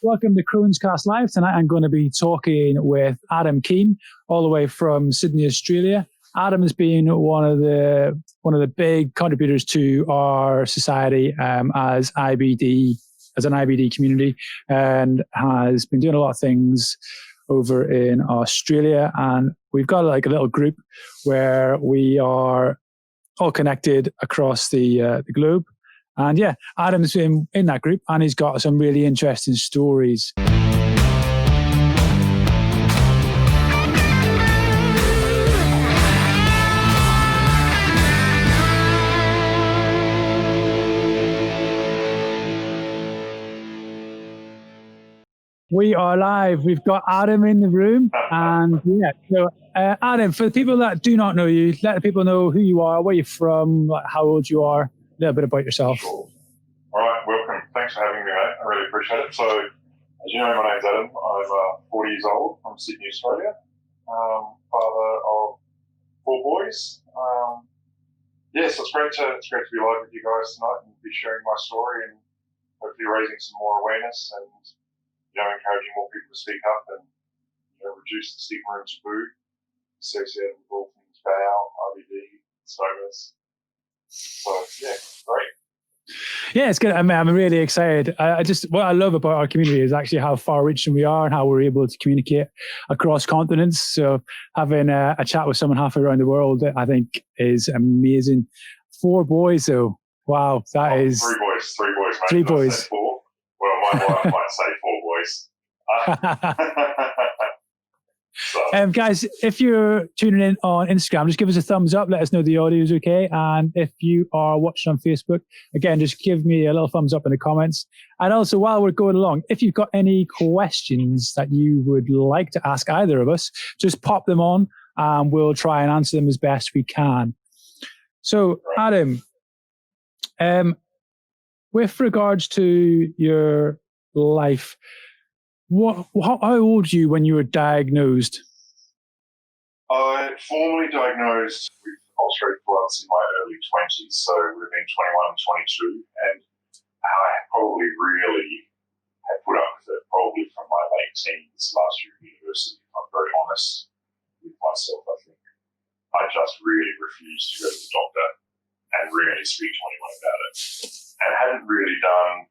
Welcome to CrohnsCast Live. Tonight I'm going to be talking with Adam Keam, all the way from Sydney, Australia. Adam has been one of the big contributors to our society as an IBD community, and has been doing a lot of things over in Australia. And we've got like a little group where we are all connected across the globe. And yeah, Adam's in that group, and he's got some really interesting stories. We are live. We've got Adam in the room, and yeah. So, Adam, for the people that do not know you, let the people know who you are, where you're from, how old you are, a little bit about yourself. Sure. All right, welcome. Thanks for having me, mate. I really appreciate it. So, as you know, my name's Adam. I'm 40 years old from Sydney, Australia. Father of 4 boys. Yes, it's great to be live with you guys tonight and be sharing my story and hopefully raising some more awareness and encouraging more people to speak up and reduce the stigma and taboo associated with all things bowel, IBD, stomas. So yeah, great. Yeah, it's good. I mean, I'm really excited. What I love about our community is actually how far-reaching we are and how we're able to communicate across continents. So having a chat with someone halfway around the world, I think, is amazing. 4 boys, though. Wow, that is 3 boys. 3 boys, mate. 3 boys. 4. Well, my wife might say 4 boys. So. Guys, if you're tuning in on Instagram, just give us a thumbs up. Let us know the audio is okay. And if you are watching on Facebook, again, just give me a little thumbs up in the comments. And also, while we're going along, if you've got any questions that you would like to ask either of us, just pop them on and we'll try and answer them as best we can. So, Adam, with regards to your life, how old were you when you were diagnosed? I formally diagnosed with ulcerative colitis in my early 20s, so it would have been 21, 22, and I probably really had put up with it probably from my late teens, last year at university. If I'm very honest with myself, I think. I just really refused to go to the doctor and really speak to anyone about it. And hadn't really done,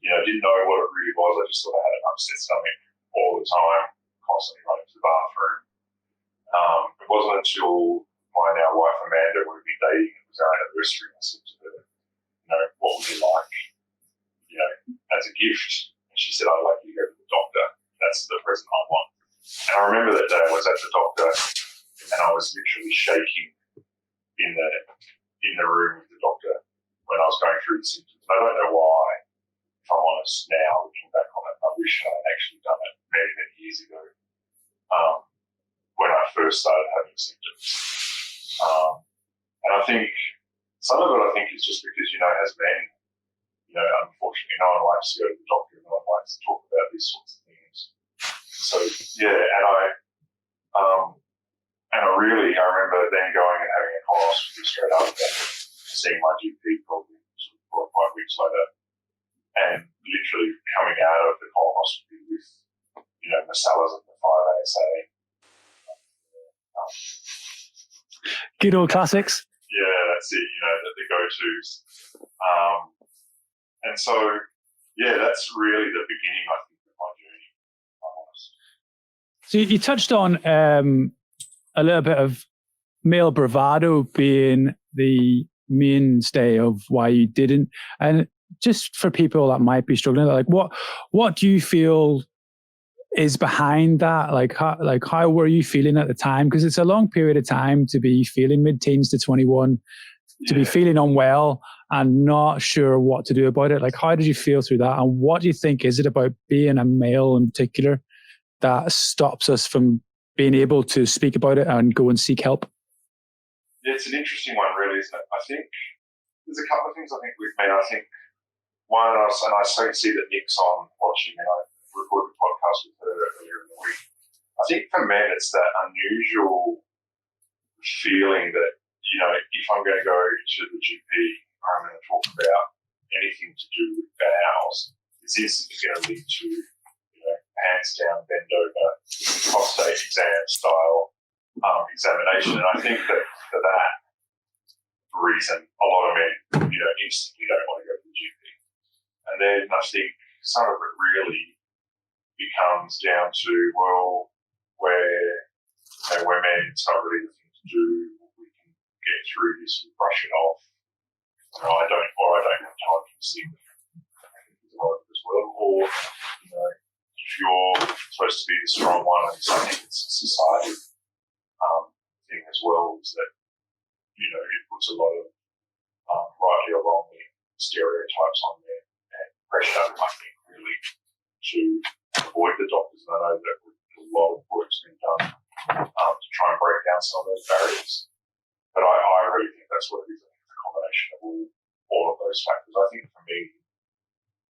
didn't know what it really was. I just thought I had an upset stomach all the time, constantly running to the bathroom. It wasn't until my now wife Amanda, we've been dating, it was our anniversary, and I said to her, what would you like, as a gift? And she said, I'd like you to go to the doctor. That's the present I want. And I remember that day I was at the doctor and I was literally shaking in the room with the doctor when I was going through the symptoms. And I don't know why. If I'm honest now, looking back on it, I wish I had actually done it many, many years ago when I first started having symptoms. And I think some of it, is just because, as men, unfortunately, no one likes to go to the doctor, no one likes to talk about these sorts of things. So, yeah, I remember then going and having a colonoscopy straight after, seeing my GP probably 4 or 5 weeks later. And literally coming out of the colonoscopy with, Masellas and the 5-ASA. Good old classics. Yeah, that's it, the go-tos. And so, yeah, that's really the beginning, I think, of my journey, if I'm honest. So you touched on a little bit of male bravado being the mainstay of why you didn't. And just for people that might be struggling, like what do you feel is behind that? How were you feeling at the time? Because it's a long period of time to be feeling mid-teens to 21, to be feeling unwell and not sure what to do about it. Like, how did you feel through that? And what do you think is it about being a male in particular that stops us from being able to speak about it and go and seek help? Yeah, it's an interesting one, really, isn't it? I think there's a couple of things I think with men. I think one, and I see that Nick's on watching, and I recorded a podcast with her earlier in the week. I think for men, it's that unusual feeling that, if I'm going to go to the GP, I'm going to talk about anything to do with bowels, is instantly going to lead to, hands down, bend over, prostate exam style examination. And I think that for that reason, a lot of men, instantly don't want to go to the GP. And then I think some of it really becomes down to, well, where men, it's not really the thing to do. We can get through this, we brush it off. I don't have time to see it as well. Or, if you're supposed to be the strong one, and I think it's a society thing as well, is that, it puts a lot of rightly or wrongly stereotypes on there and pressure, I think, really to avoid the doctors. And I know that a lot of work's been done to try and break down some of those barriers. But I really think that's what it is. I think it's a combination of all of those factors. I think for me,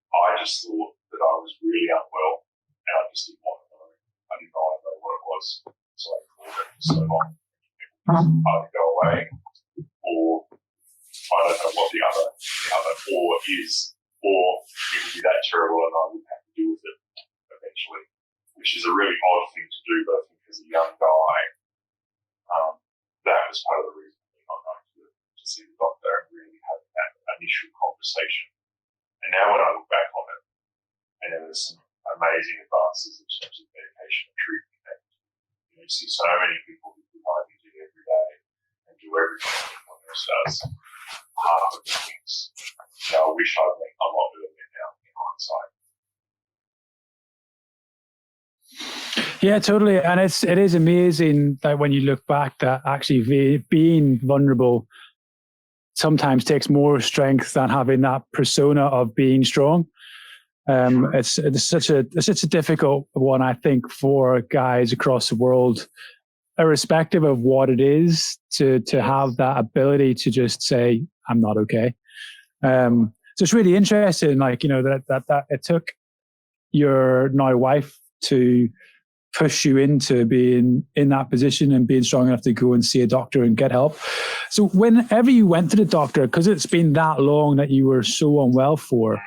I just thought that I was really unwell and I just didn't want to know. I didn't want to know what it was. So I thought it for so long. Either go away or I don't know what the other or is, or it would be that terrible and I would have to deal with it eventually, which is a really odd thing to do, but I think as a young guy, that was part of the reason for me not going to see the doctor and really having that initial conversation. And now when I look back on it, and there's some amazing advances in terms of medication and treatment, and you see so many people who do IBD every day and do everything everyone else does. Half of the things, I wish I'd been a lot earlier now in hindsight. Yeah, totally. And it is amazing that when you look back, that actually being vulnerable sometimes takes more strength than having that persona of being strong. It's such a difficult one, I think, for guys across the world, irrespective of what it is, to have that ability to just say, I'm not okay. So it's really interesting, that it took your now wife to push you into being in that position and being strong enough to go and see a doctor and get help. So whenever you went to the doctor, because it's been that long that you were so unwell for,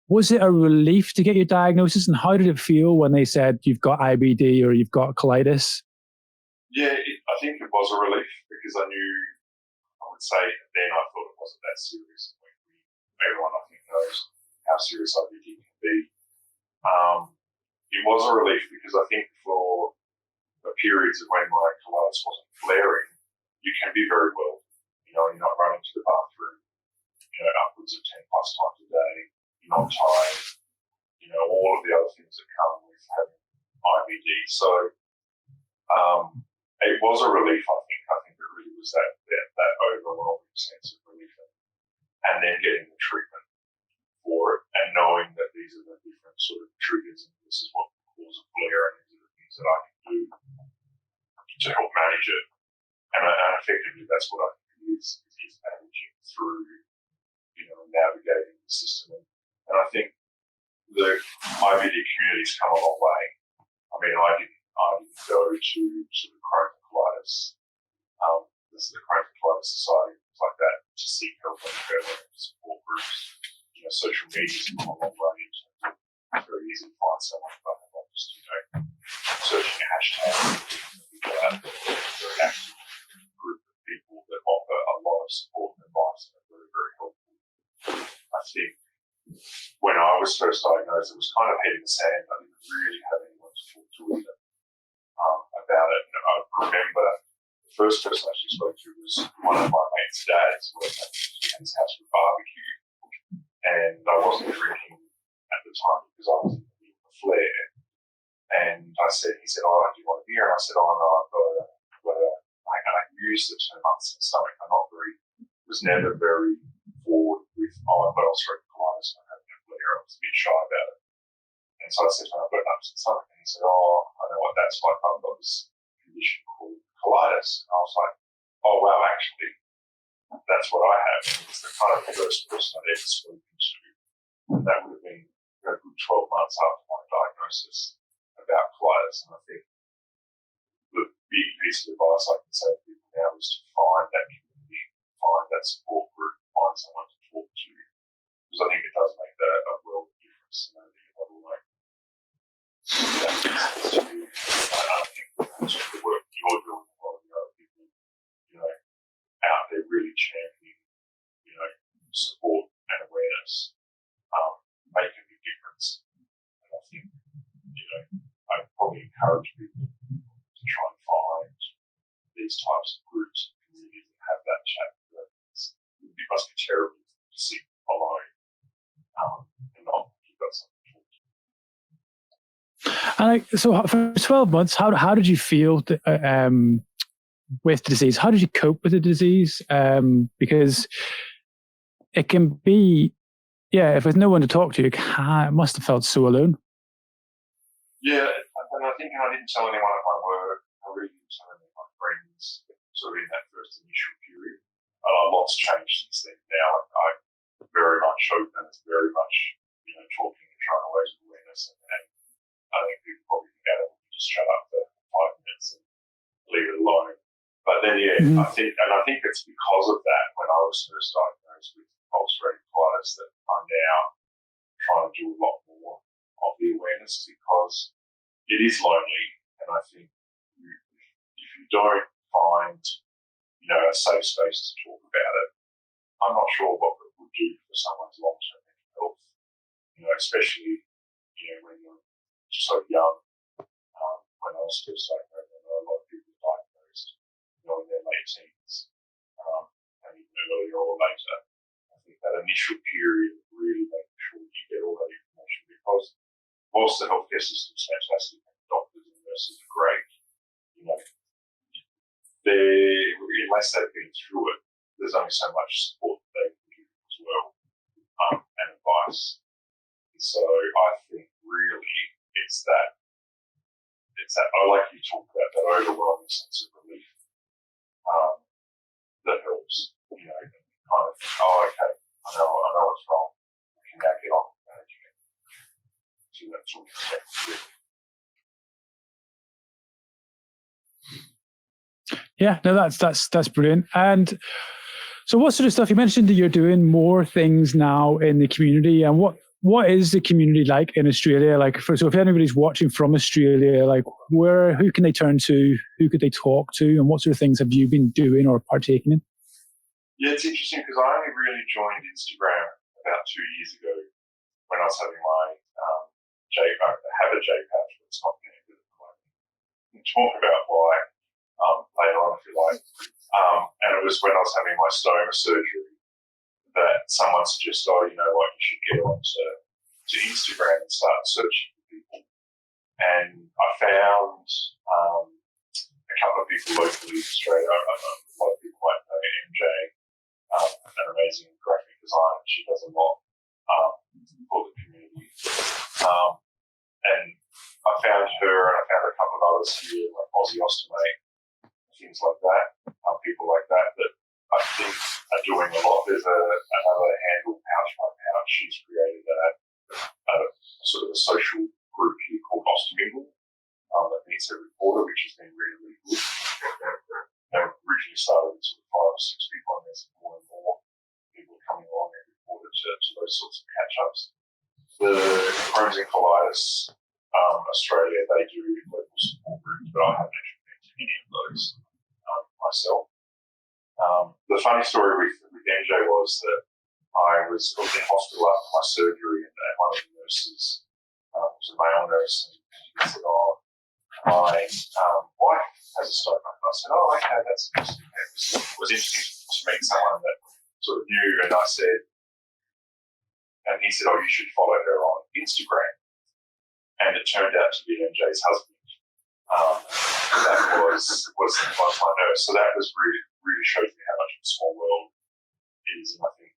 was it a relief to get your diagnosis? And how did it feel when they said you've got IBD or you've got colitis? Yeah, I think it was a relief because I would say then I thought it wasn't that serious. Everyone I think knows how serious IBD can be. It was a relief because I think for the periods of when my colitis wasn't flaring, you can be very well. You're not running to the bathroom, upwards of 10 plus times a day. You're not tired. All of the other things that come with having IBD. So it was a relief, I think. I think it really was that overwhelming sense of relief. And then getting the treatment for it and knowing that these are the different sort of triggers and this is what causes a flare and these are the things that I can do to help manage it. And effectively that's what I think is managing through, navigating the system. And I think the IBD community's come a long way. I mean, I didn't go to sort of Colitis, this is the Colitis Society, things like that, to seek help and support groups. Social media's come a long way in terms of it's very easy to find someone, but not just, searching a hashtag. Very active group of people that offer a lot of support and advice and are very, very helpful. I think when I was first diagnosed, it was kind of head in the sand. I didn't really have anyone to talk to either about it. And I remember the first person I actually spoke to was one of my mate's dads who went to his house for a barbecue. And I wasn't drinking at the time because I was in the middle of a flare. And he said, oh, do you want a beer? And I said, oh, no, I used the term upset stomach. Was never very forward with, I've got ulcerative colitis and I'm having a flare. I was a bit shy about it. And so I said, I've got an upset stomach. And he said, oh, I know what that's like. I've got this condition called colitis. And I was like, oh, wow, actually, that's what I have. It's the kind of first person I'd ever spoken to. And that would have been a good 12 months after my diagnosis about colitis. And I think the big piece of advice I can say to people now is to find that community, find that support group, find someone to talk to. Because I think it does make a world of difference to know that probably encourage people to try and find these types of groups and communities and have that chat. It must be terrible to sit alone and not you've got something to talk to. And so for 12 months, how did you feel with the disease? How did you cope with the disease? Because it can be, if there's no one to talk to, it must have felt so alone. Yeah, and I think I didn't tell anyone at my work. I really didn't tell any of my friends sort of in that first initial period. A lot's changed since then. Now I'm very much open. It's very much, talking and trying to raise awareness. And I think people probably think that we just shut up for 5 minutes and leave it alone. But then, I think it's because of that when I was first diagnosed with ulcerative colitis that I'm now trying to do a lot more of the awareness because it is lonely. And I think if you don't find, a safe space to talk about it, I'm not sure what it would do for someone's long-term mental health, especially, when you're so young. When I was first diagnosed, I know a lot of people diagnosed, in their late teens, and even earlier or later. I think that initial period of really making sure you get all that information because whilst the healthcare system is fantastic and doctors and nurses are great, unless they've been through it, there's only so much support that they can give as well, and advice. And so I think really it's that I like you talk about that overwhelming sense of relief that helps. Kind of okay, I know what's wrong. I can now get on with managing it. So that's what we expect. Yeah, no, that's brilliant. And so what sort of stuff, you mentioned that you're doing more things now in the community, and what is the community like in Australia? So if anybody's watching from Australia, who can they turn to? Who could they talk to? And what sort of things have you been doing or partaking in? Yeah, it's interesting because I only really joined Instagram about 2 years ago when I was having my I have a J patch, but it's not connected at the moment. We can talk about why later on if you like. And it was when I was having my stoma surgery that someone suggested, you should get onto Instagram and start searching for people. And I found a couple of people locally in Australia. I know a lot of people might know MJ, an amazing graphic designer. She does a lot for the community. And I found her and I found a couple of others here, like Aussie Ostomy, things like that, people like that I think are doing a lot. There's another handle, Pouch by Pouch. She's created a sort of a social group here called Ostomy that meets every quarter, which has been really, really good. They originally started with sort of 5 or 6 people, and there's more and more people coming along every quarter to those sorts of catch-ups. The Crohn's and Colitis Australia, they do local support groups, but I haven't actually been to any of those myself. The funny story with MJ was that I was in hospital after my surgery, and one of the nurses was a male nurse, and he said, my wife has a stoma. And I said, okay, that's interesting. It was interesting to meet someone that sort of knew, and I said, and he said, you should follow her on Instagram. And it turned out to be MJ's husband. That was my nurse. So that was really, really shows me how much of a small world it is. And I think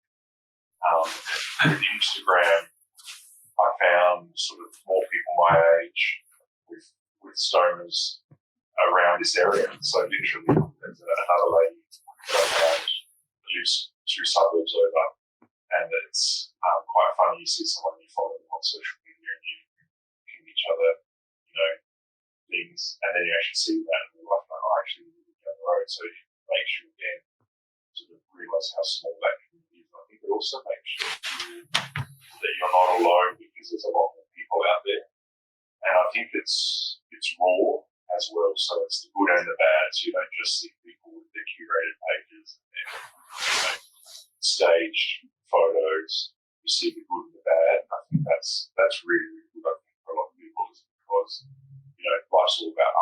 with Instagram, I found sort of more people my age with stomas around this area. So literally, there's another lady that I found that lives 2 suburbs over, and it's quite funny. You see someone you follow them on social media, and you give each other, things, and then you actually see that in real life. I actually live down the road, so it makes you again sort of realise how small that community is. I think it also makes sure that you're not alone because there's a lot more people out there, and I think it's raw as well. So it's the good and the bad. So you don't just see people with their curated pages and staged photos. You see the good and the bad. And I think that's really, really good. I think for a lot of people is because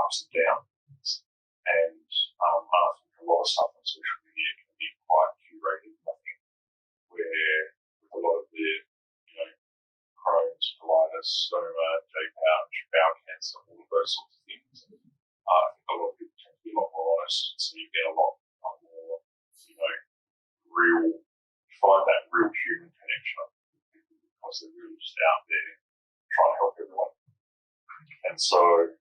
ups and downs. And I think a lot of stuff on social media can be quite curated. I think where with a lot of the, Crohn's, Colitis, stoma, J-pouch, bowel cancer, all of those sorts of things, I think a lot of people tend to be a lot more honest. So you get a lot more, real, you find that real human connection because they're really just out there trying to help everyone. And so,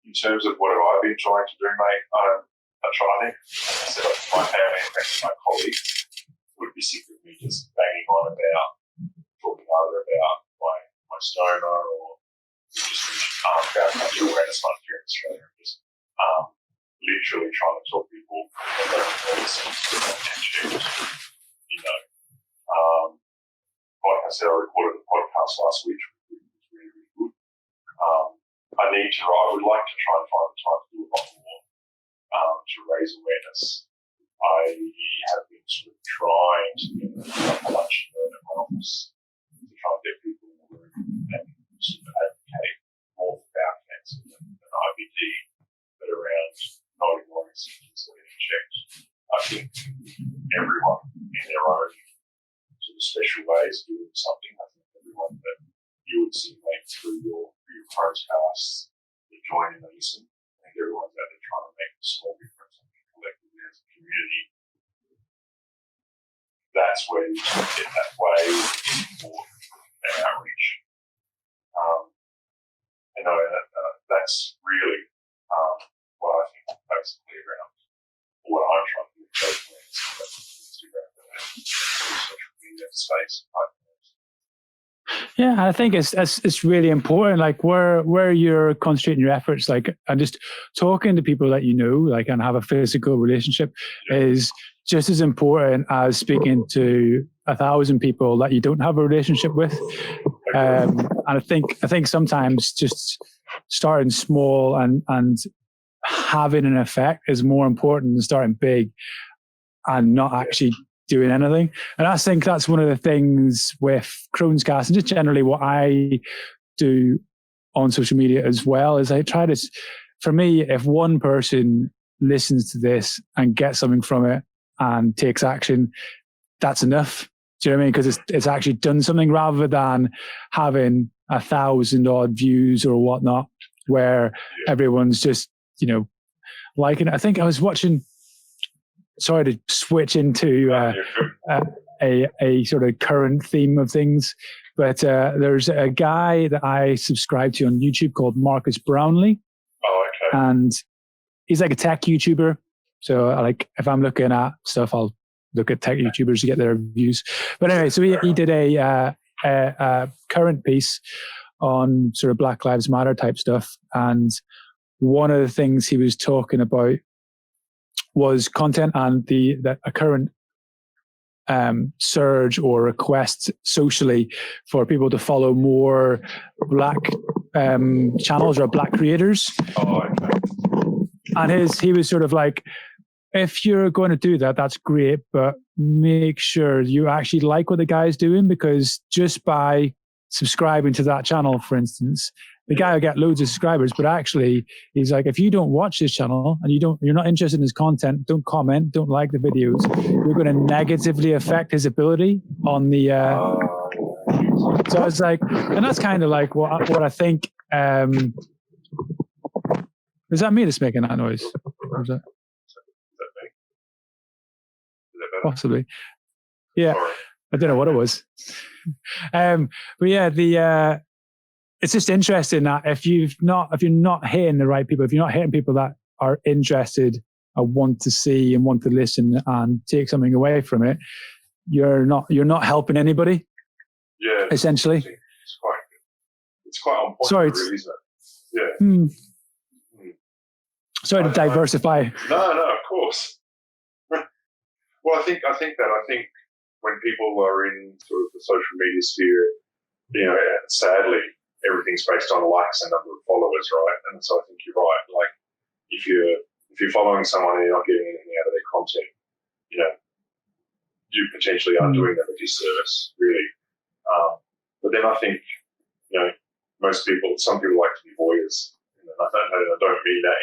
in terms of what have I been trying to do, mate, I'm trying to, I said, my family and my colleagues would be sick of me just banging on about, talking either about my stoma or just about cancer awareness month here in Australia, and just literally trying to talk people about realisations. Like I said, I recorded a podcast last week, which was really, really good. I would like to try and find the time to do a lot more to raise awareness. I have been sort of trying to get a lunch and learn at my office to try and get people in the room and sort of advocate more for bowel cancer and IBD, but around not ignoring symptoms and getting checked. I think everyone in their own sort of special ways doing something. I think everyone that you would see through your CrohnsCast that join in and listen. I think everyone's out there trying to make a small difference collectively as a community. That's where you get that way of support and outreach. That's really what I think basically around what I'm trying to do personally. Instagram and social media space. Yeah, I think it's really important. Like where you're concentrating your efforts, like, and just talking to people that you know, like, and have a physical relationship is just as important as speaking to 1,000 people that you don't have a relationship with. And I think sometimes just starting small and having an effect is more important than starting big and not actually doing anything. And I think that's one of the things with CrohnsCast and just generally what I do on social media as well, is I try to, for me, if one person listens to this and gets something from it and takes action, that's enough. Do you know what I mean? Because it's actually done something, rather than having 1,000 odd views or whatnot, where everyone's just, liking it. I think I was watching, sorry to switch into a sort of current theme of things, but there's a guy that I subscribe to on YouTube called Marcus Brownlee. Oh, okay. And he's like a tech YouTuber. So like if I'm looking at stuff, I'll look at tech YouTubers to get their views. But anyway, so he did a current piece on sort of Black Lives Matter type stuff. And one of the things he was talking about was content and a current surge or request socially for people to follow more Black channels or Black creators. Oh, okay. And he was sort of like, if you're going to do that, that's great, but make sure you actually like what the guy's doing, because just by subscribing to that channel, for instance, the guy will get loads of subscribers, but actually he's like, if you don't watch this channel and you're not interested in his content, don't comment, don't like the videos, you're going to negatively affect his ability on the, so I was like, and that's kind of like what I think, is that me that's making that noise? Or is that possibly? Yeah. Sorry. I don't know what it was. But yeah, it's just interesting that if you're not hitting the right people, if you're not hitting people that are interested and want to see and want to listen and take something away from it, you're not helping anybody. Yeah. Essentially. It's quite on point. Sorry, really, isn't it? Yeah. Sorry to diversify. No, of course. Well, I think when people are in sort of the social media sphere, sadly, everything's based on likes and number of followers, right? And so I think you're right. Like, if you're following someone and you're not getting anything out of their content, you potentially are doing them a disservice, really. But then I think, some people like to be voyeurs. And I don't mean that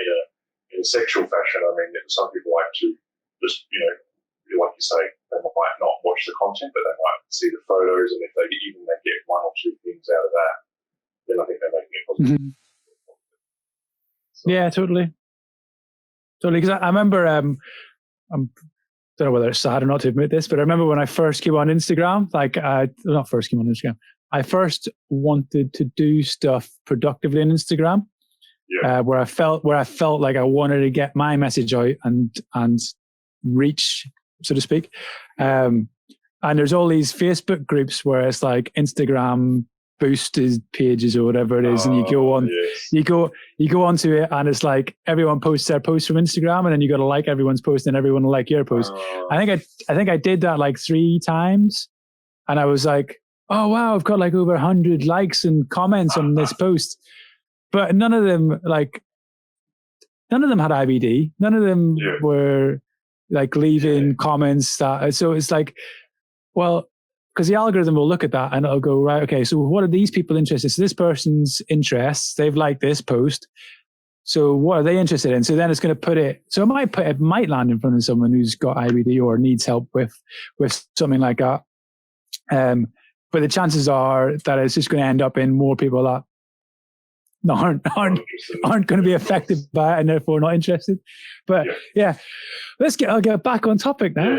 in a sexual fashion. I mean, some people like to just, like you say, they might not watch the content, but they might see the photos, and if they get one or two things out of that, then I think they're making it positive. Mm-hmm. So. Yeah, totally. Because I remember, I don't know whether it's sad or not to admit this, but I remember when I first came on Instagram, I first wanted to do stuff productively on Instagram, where I felt like I wanted to get my message out and reach, so to speak. And there's all these Facebook groups where it's like Instagram boosted pages or whatever it is, and you go on, you go onto it, and it's like everyone posts their posts from Instagram, and then you got to like everyone's post, and everyone will like your post. I think I did that like 3 times, and I was like, oh wow, I've got like over 100 likes and comments on this post, but none of them had IBD. None of them were like leaving comments. So it's like, well, because the algorithm will look at that and it'll go, right, okay, so what are these people interested in? So this person's interests, they've liked this post. So what are they interested in? So then it's going to put it, so it might land in front of someone who's got IBD or needs help with something like that. But the chances are that it's just going to end up in more people that aren't going to be affected by it and therefore not interested. But I'll get back on topic now.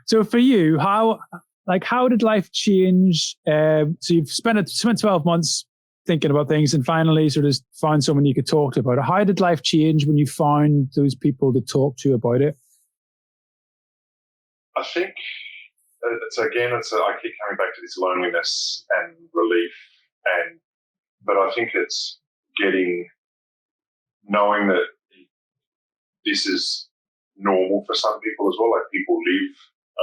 So for you, how did life change? So you've spent 12 months thinking about things and finally sort of found someone you could talk to about it. How did life change when you found those people to talk to about it? I think I keep coming back to this loneliness and relief, but I think it's knowing that this is normal for some people as well. Like people live,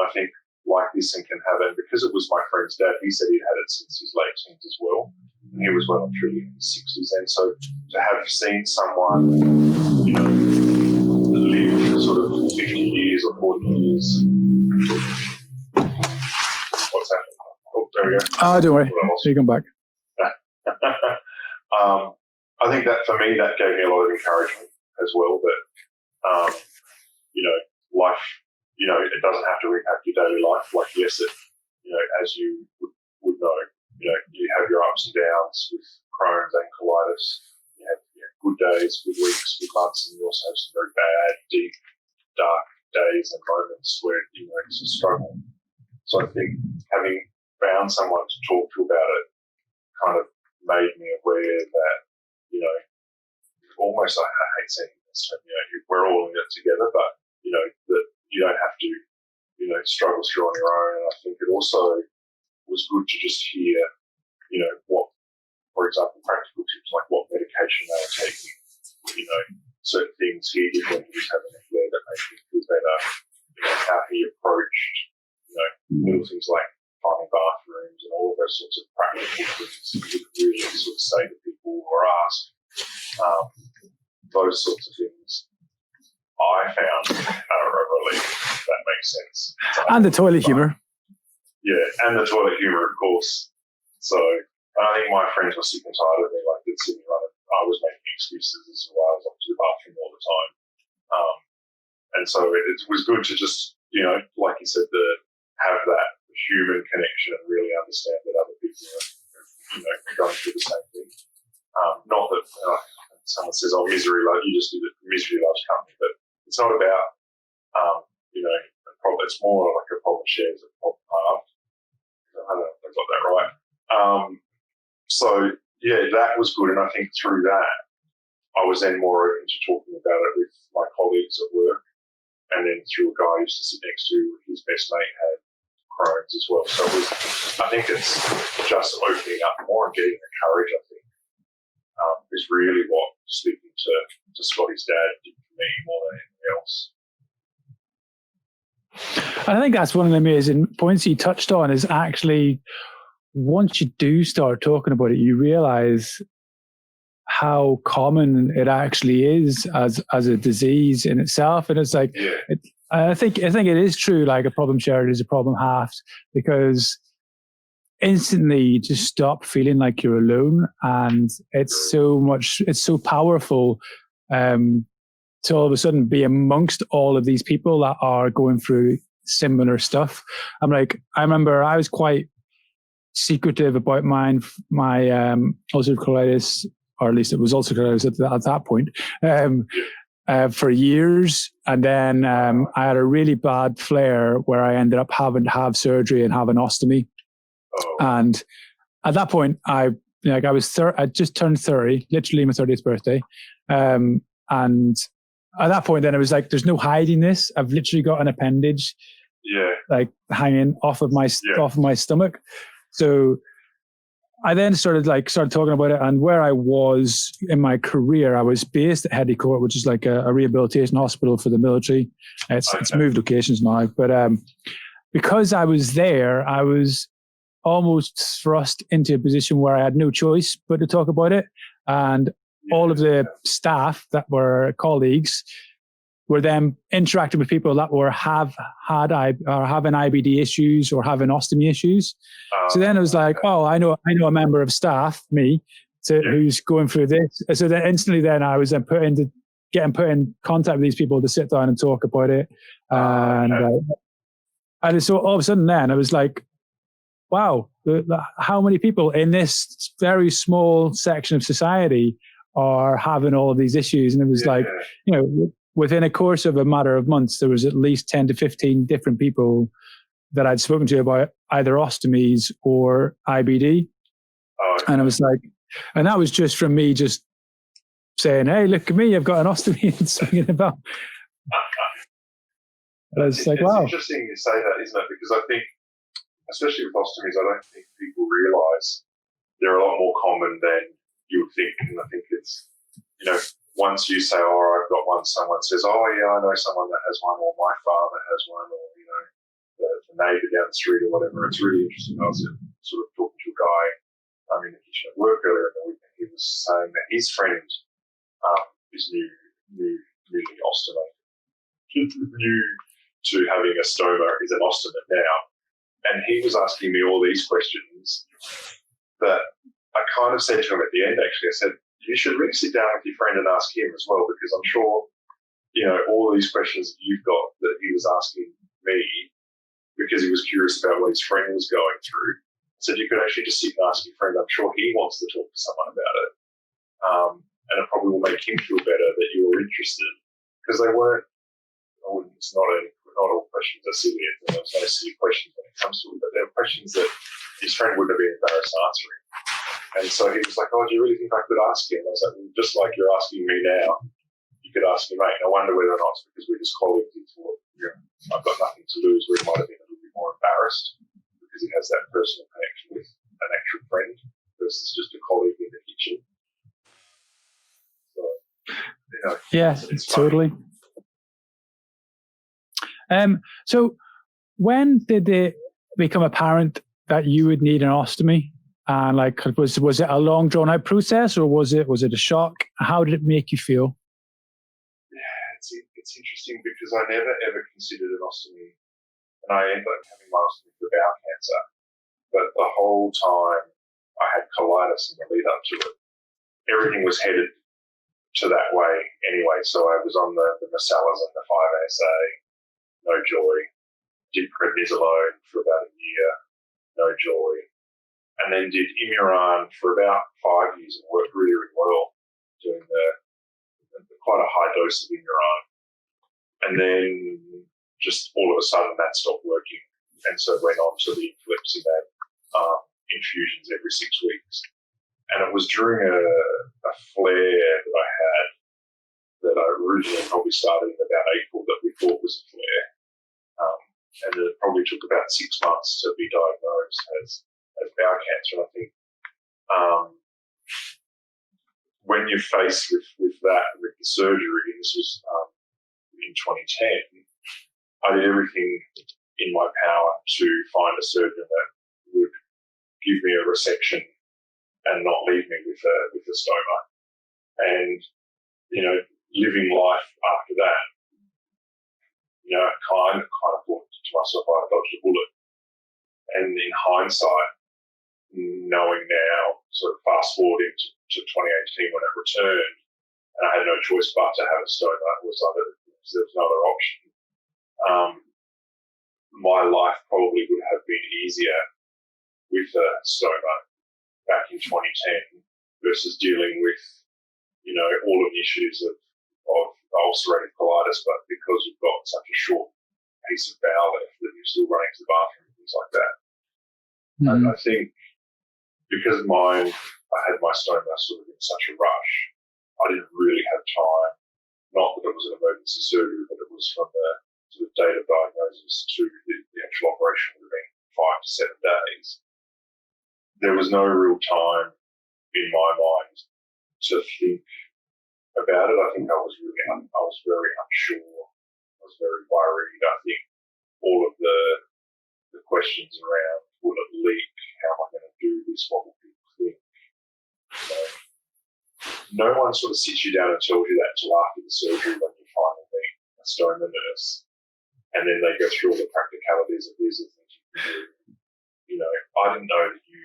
I think, like this and can have it. Because it was my friend's dad, he said he'd had it since his late teens as well. And he was well and truly in his 60s. And so to have seen someone, live sort of 50 years or 40 years. What's happening? Oh, there we go. Oh, don't worry. So you come back. I think that for me, that gave me a lot of encouragement as well, that, life, it doesn't have to impact your daily life. Like, yes, as you would know, you have your ups and downs with Crohn's and Colitis. You have good days, good weeks, good months, and you also have some very bad, deep, dark days and moments where, it's a struggle. So I think having found someone to talk to about it kind of made me aware that, almost, I hate saying this, we're all in it together, but, that you don't have to, struggle through on your own. And I think it also was good to just hear, what, for example, practical tips, like what medication they were taking, certain things he did when he was having a flare that made him feel better, how he approached, little things like finding bathrooms and all of those sorts of practical things you could really sort of say to people or ask. Those sorts of things I found are a relief, if that makes sense. So, and the toilet humour. Yeah, and the toilet humour, of course. So I think my friends were sick and tired of me, like they'd see me running. I was making excuses as to why I was up to the bathroom all the time. And so it was good to just, like you said, have that human connection and really understand that other people are, going through the same thing. Not that someone says, "Oh, misery loves," you just do the misery loves company, but it's not about, it's more like a problem shares a problem halved. I don't know if I got that right. So that was good, and I think through that, I was then more open to talking about it with my colleagues at work, and then through a guy I used to sit next to, his best mate had Crohn's as well. So I think it's just opening up more and getting the courage, I think, is really what speaking to Scotty's dad did for me more than anything else. I think that's one of the amazing points you touched on, is actually once you do start talking about it, you realize how common it actually is as a disease in itself. And it's like, I think it is true, like a problem shared is a problem halved, because instantly you just stop feeling like you're alone, and it's so powerful to all of a sudden be amongst all of these people that are going through similar stuff. I remember I was quite secretive about my ulcerative colitis, or at least it was ulcerative colitis at that point, for years. And then I had a really bad flare where I ended up having to have surgery and have an ostomy. And at that point, I just turned 30, literally my 30th birthday. And at that point, then it was like, there's no hiding this. I've literally got an appendage, like hanging off of my stomach. So I then started talking about it, and where I was in my career, I was based at Hedycourt, which is like a rehabilitation hospital for the military. It's moved locations now, but because I was there, I was almost thrust into a position where I had no choice but to talk about it. And all of the staff that were colleagues were then interacting with people that having IBD issues or having ostomy issus. So then it was like, I know a member of staff, me, who's going through this. So then instantly, then I was then getting put in contact with these people to sit down and talk about it. And so all of a sudden, then I was like, wow, how many people in this very small section of society are having all of these issues? And it was like, within a course of a matter of months, there was at least 10 to 15 different people that I'd spoken to about either ostomies or IBD. And I was like, and that was just from me just saying, hey, look at me, I've got an ostomy and swinging about. It's interesting you say that, isn't it? Because I think, especially with ostomies, I don't think people realise they're a lot more common than you would think. And I think it's, once you say, I've got one, someone says, I know someone that has one, or my father has one, or, the neighbour down the street or whatever. It's really interesting. I was sort of talking to a guy in the kitchen at work earlier in the week, and he was saying that his friend is newly ostomated, new to having a stoma, is an ostomate now. And he was asking me all these questions that I kind of said to him at the end, actually. I said, you should really sit down with your friend and ask him as well, because I'm sure, all these questions that you've got that he was asking me, because he was curious about what his friend was going through. I said, you could actually just sit and ask your friend. I'm sure he wants to talk to someone about it. And it probably will make him feel better that you were interested, because they weren't, it's not all questions are silly. There's no silly questions when it comes to it, but there are questions that his friend wouldn't have been embarrassed answering. And so he was like, do you really think I could ask him? I was like, well, just like you're asking me now, you could ask me, mate. I wonder whether or not it's because we're just colleagues and thought, I've got nothing to lose, where he might have been a little bit more embarrassed because he has that personal connection with an actual friend versus just a colleague in the kitchen. So, it's totally. So when did it become apparent that you would need an ostomy? And was it a long drawn out process, or was it a shock? How did it make you feel? Yeah, it's interesting because I never ever considered an ostomy, and I ended up having my ostomy for bowel cancer. But the whole time I had colitis in the lead up to it. Everything was headed to that way anyway. So I was on the Masalas and the 5-ASA, no joy. Did prednisolone for about a year, no joy. And then did Imuran for about 5 years and worked really, really well, doing quite a high dose of Imuran. And then just all of a sudden that stopped working. And so went on to the infliximab infusions every 6 weeks. And it was during a flare that I had that I originally probably started in about April that we thought was a flare. And it probably took about 6 months to be diagnosed as bowel cancer. And I think when you're faced with that, with the surgery, this was in 2010, I did everything in my power to find a surgeon that would give me a resection and not leave me with a stoma. And, living life after that, I kind of thought to myself, I dodged a bullet. And in hindsight, knowing now, sort of fast forwarding to 2018 when it returned, and I had no choice but to have a stoma. There was no other option. My life probably would have been easier with a stoma back in 2010 versus dealing with, all of the issues of ulcerative colitis, but because you've got such a short piece of bowel left that you're still running to the bathroom and things like that. Mm-hmm. And I think because I had my stoma sort of in such a rush, I didn't really have time, not that it was an emergency surgery, but it was from the sort of date of diagnosis to the actual operation would have been 5 to 7 days. There was no real time in my mind to think about it. I think I was very unsure. I was very worried. I think all of the questions around, will it leak? How am I going to do this? What will people think? No one sort of sits you down and tells you that until after the surgery when you finally meet a stoma nurse, and then they go through all the practicalities of these are things you can do. I didn't know that you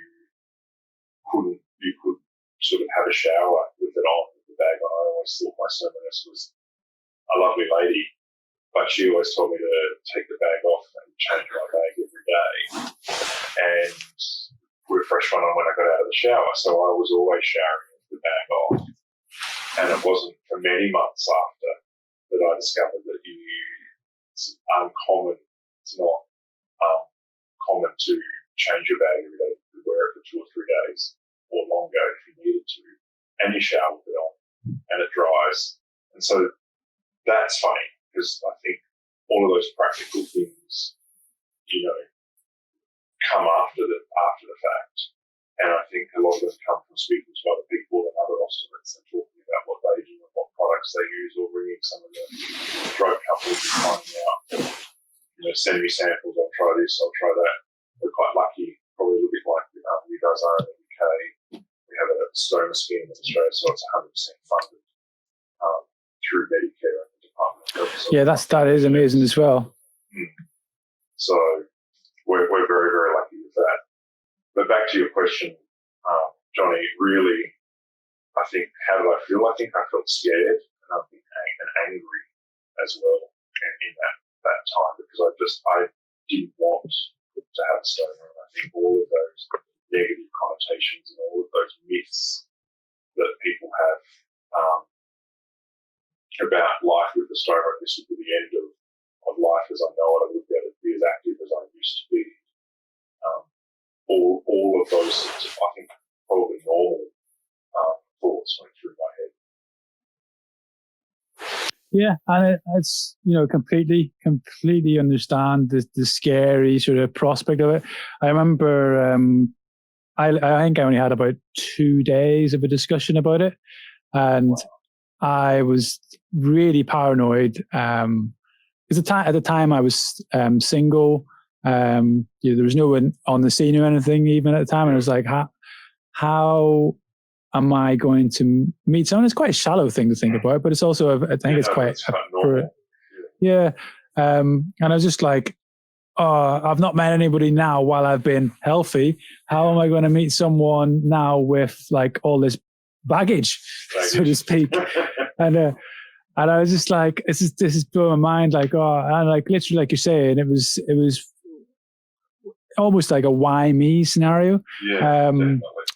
could sort of have a shower with it on, with the bag on. I always thought my stoma nurse was a lovely lady, but she always told me to take the bag off and change my bag every day and put a fresh one on when I got out of the shower. So I was always showering with the bag off. And it wasn't for many months after that I discovered that it's uncommon. It's not common to change your bag every day. You could wear it for 2 or 3 days or longer if you needed to, and you shower with it on, and it dries. And so that's funny because I think all of those practical things, come after the fact. And I think a lot of them come from speaking to other people and other ostomates and talking about what they do and what products they use, or ringing some of the drug companies and finding out, send me samples, I'll try this, I'll try that. We're quite lucky, probably a little bit like you guys are in the UK. We have a stoma scheme in Australia, so it's 100% funded through Medicare and the Department of Health. Yeah, that is amazing as well. So we're very, very lucky with that. But back to your question, Johnny, really, I think, how did I feel? I think I felt scared and I think angry as well in that time, because I didn't want to have a stoma. And I think all of those negative connotations and all of those myths that people have about life with the stoma, this would be the end of life as I know it. I would be able to be as active as I used to be. All of those, I think, probably normal thoughts went through my head. Yeah, and it's completely understand the scary sort of prospect of it. I remember I think I only had about 2 days of a discussion about it, and wow. I was really paranoid. Because at the time I was single. There was no one on the scene or anything even at the time, and I was like, how am I going to meet someone? It's quite a shallow thing to think about, but it's also I think it's quite normal. Yeah. And I was just like, I've not met anybody now while I've been healthy. How am I going to meet someone now with like all this baggage. So to speak? And I was just like, this is blowing my mind. Like, and like literally, like you're saying, it was almost like a why me scenario. Yeah,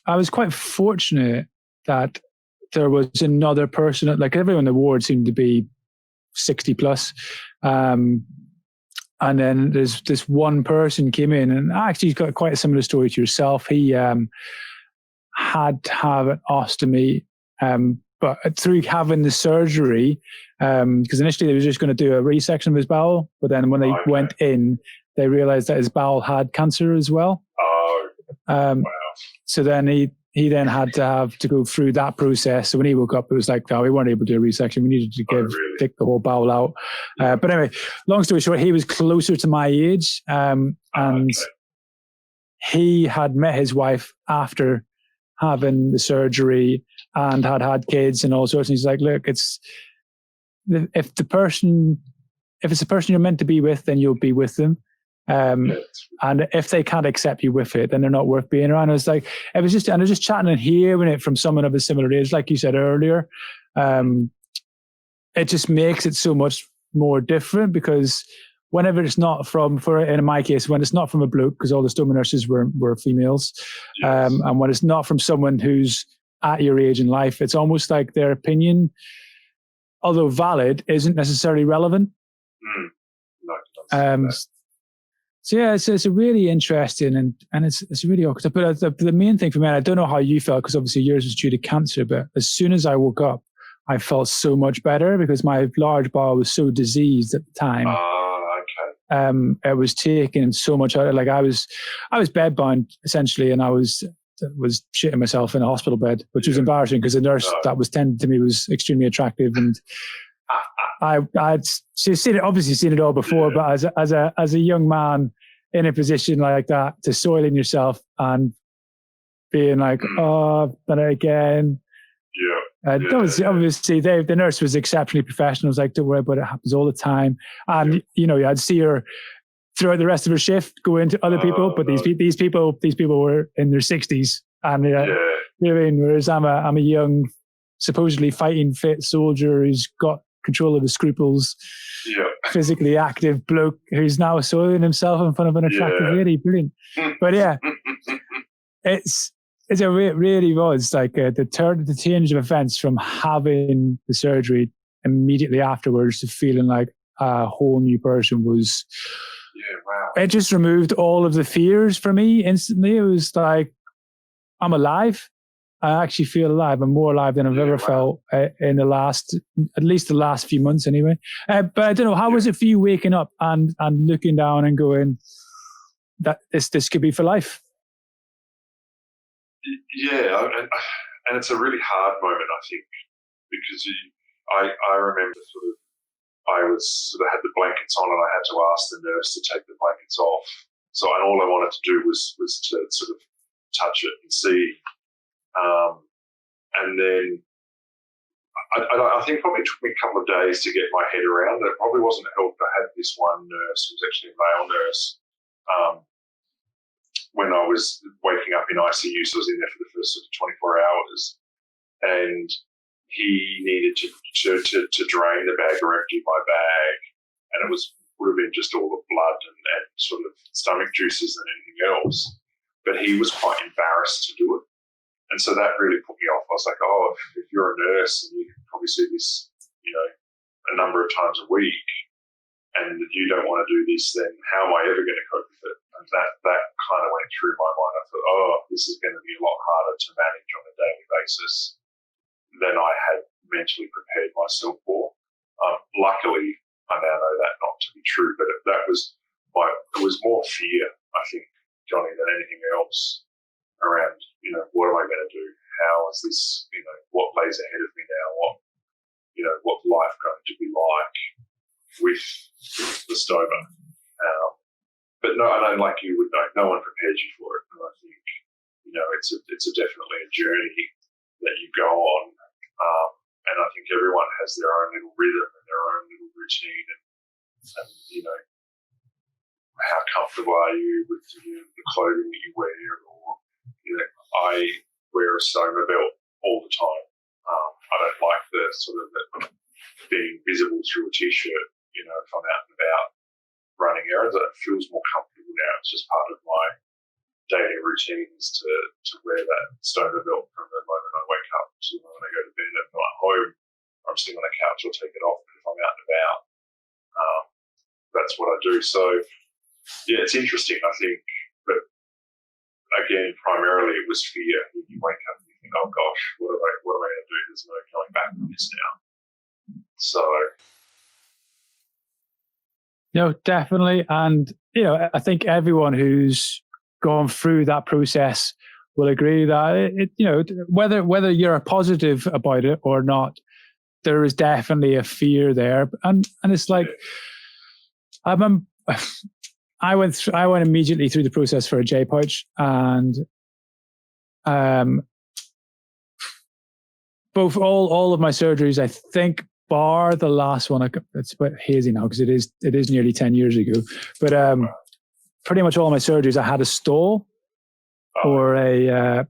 I was quite fortunate that there was another person. Like everyone in the ward seemed to be 60 plus. And then there's this one person came in, and actually he's got quite a similar story to yourself. He had to have an ostomy, but through having the surgery, because initially they were just going to do a resection of his bowel, but then when they went in, they realized that his bowel had cancer as well. Wow. So then he then had to go through that process. So when he woke up, it was like, no, we weren't able to do a resection. We needed to take the whole bowel out. But anyway, long story short, he was closer to my age. And he had met his wife after having the surgery and had kids and all sorts. And he's like, look, if it's the person you're meant to be with, then you'll be with them. And if they can't accept you with it, then they're not worth being around. And I was just chatting and hearing it from someone of a similar age, like you said earlier. It just makes it so much more different, because whenever it's not in my case, when it's not from a bloke, because all the stomach nurses were females, Yes. and when it's not from someone who's at your age in life, it's almost like their opinion, although valid, isn't necessarily relevant. No, so yeah, it's a really interesting and it's really awkward. But the main thing for me, and I don't know how you felt, because obviously yours was due to cancer, but as soon as I woke up, I felt so much better, because my large bowel was so diseased at the time. Okay. It was taking so much out. Like I was bedbound essentially, and I was shitting myself in a hospital bed, which was embarrassing, because the nurse that was tending to me was extremely attractive, and I'd seen it all before. But as a young man in a position like that, to soiling yourself and being like, oh, done it again. Obviously, the nurse was exceptionally professional. I was like, don't worry about it. It happens all the time. And I'd see her throughout the rest of her shift go into other people, but these people were in their 60s, and you know what I mean. Whereas I'm a young, supposedly fighting fit soldier who's got control of his scruples, physically active bloke who's now soiling himself in front of an attractive lady. Brilliant. But yeah, it really was like the change of events from having the surgery immediately afterwards to feeling like a whole new person was. Wow. It just removed all of the fears for me instantly. It was like, I'm alive. I actually feel alive. I'm more alive than I've ever felt in at least the last few months anyway. But I don't know, how was it for you waking up and looking down and going, that this could be for life? Yeah, and it's a really hard moment, I think, because I remember I had the blankets on, and I had to ask the nurse to take the blankets off. So, and all I wanted to do was to sort of touch it and see. And then I think probably took me a couple of days to get my head around it. It probably wasn't helped. I had this one nurse who was actually a male nurse when I was waking up in ICU. So I was in there for the first sort of 24 hours. And he needed to drain the bag or empty my bag. And it would have been just all the blood and sort of stomach juices and anything else. But he was quite embarrassed to do it. And so that really put me off. I was like, oh, if you're a nurse and you can probably see this, a number of times a week, and you don't want to do this, then how am I ever going to cope with it? And that kind of went through my mind. I thought, oh, this is going to be a lot harder to manage on a daily basis than I had mentally prepared myself for. Luckily, I now know that not to be true, but it was more fear, I think, Johnny, than anything else around, what am I going to do? How is this, what lays ahead of me now? What's life going to be like with the stoma? But no, I know, like you would know, no one prepares you for it. And I think, it's definitely a journey that you go on. And I think everyone has their own little rhythm and their own little routine, and how comfortable are you with the clothing that you wear, or I wear a stoma belt all the time. I don't like the sort of being visible through a t-shirt, if I'm out and about running errands. It feels more comfortable now. It's just part of my daily routine is to wear that stoma belt from the moment I wake up to when I go to bed at night home. I'm sitting on a couch, I'll take it off. But if I'm out and about, that's what I do. So, yeah, it's interesting, I think. But again, primarily it was fear. You wake up and you think, oh gosh, what am I going to do? There's no going back from this now. So. No, definitely. And, I think everyone who's gone through that process will agree that whether you're a positive about it or not, there is definitely a fear there. And it's like, I went immediately through the process for a J pouch, and both all of my surgeries, I think, bar the last one. It's a bit hazy now because it is nearly 10 years ago. But pretty much all my surgeries, I had a stall or a,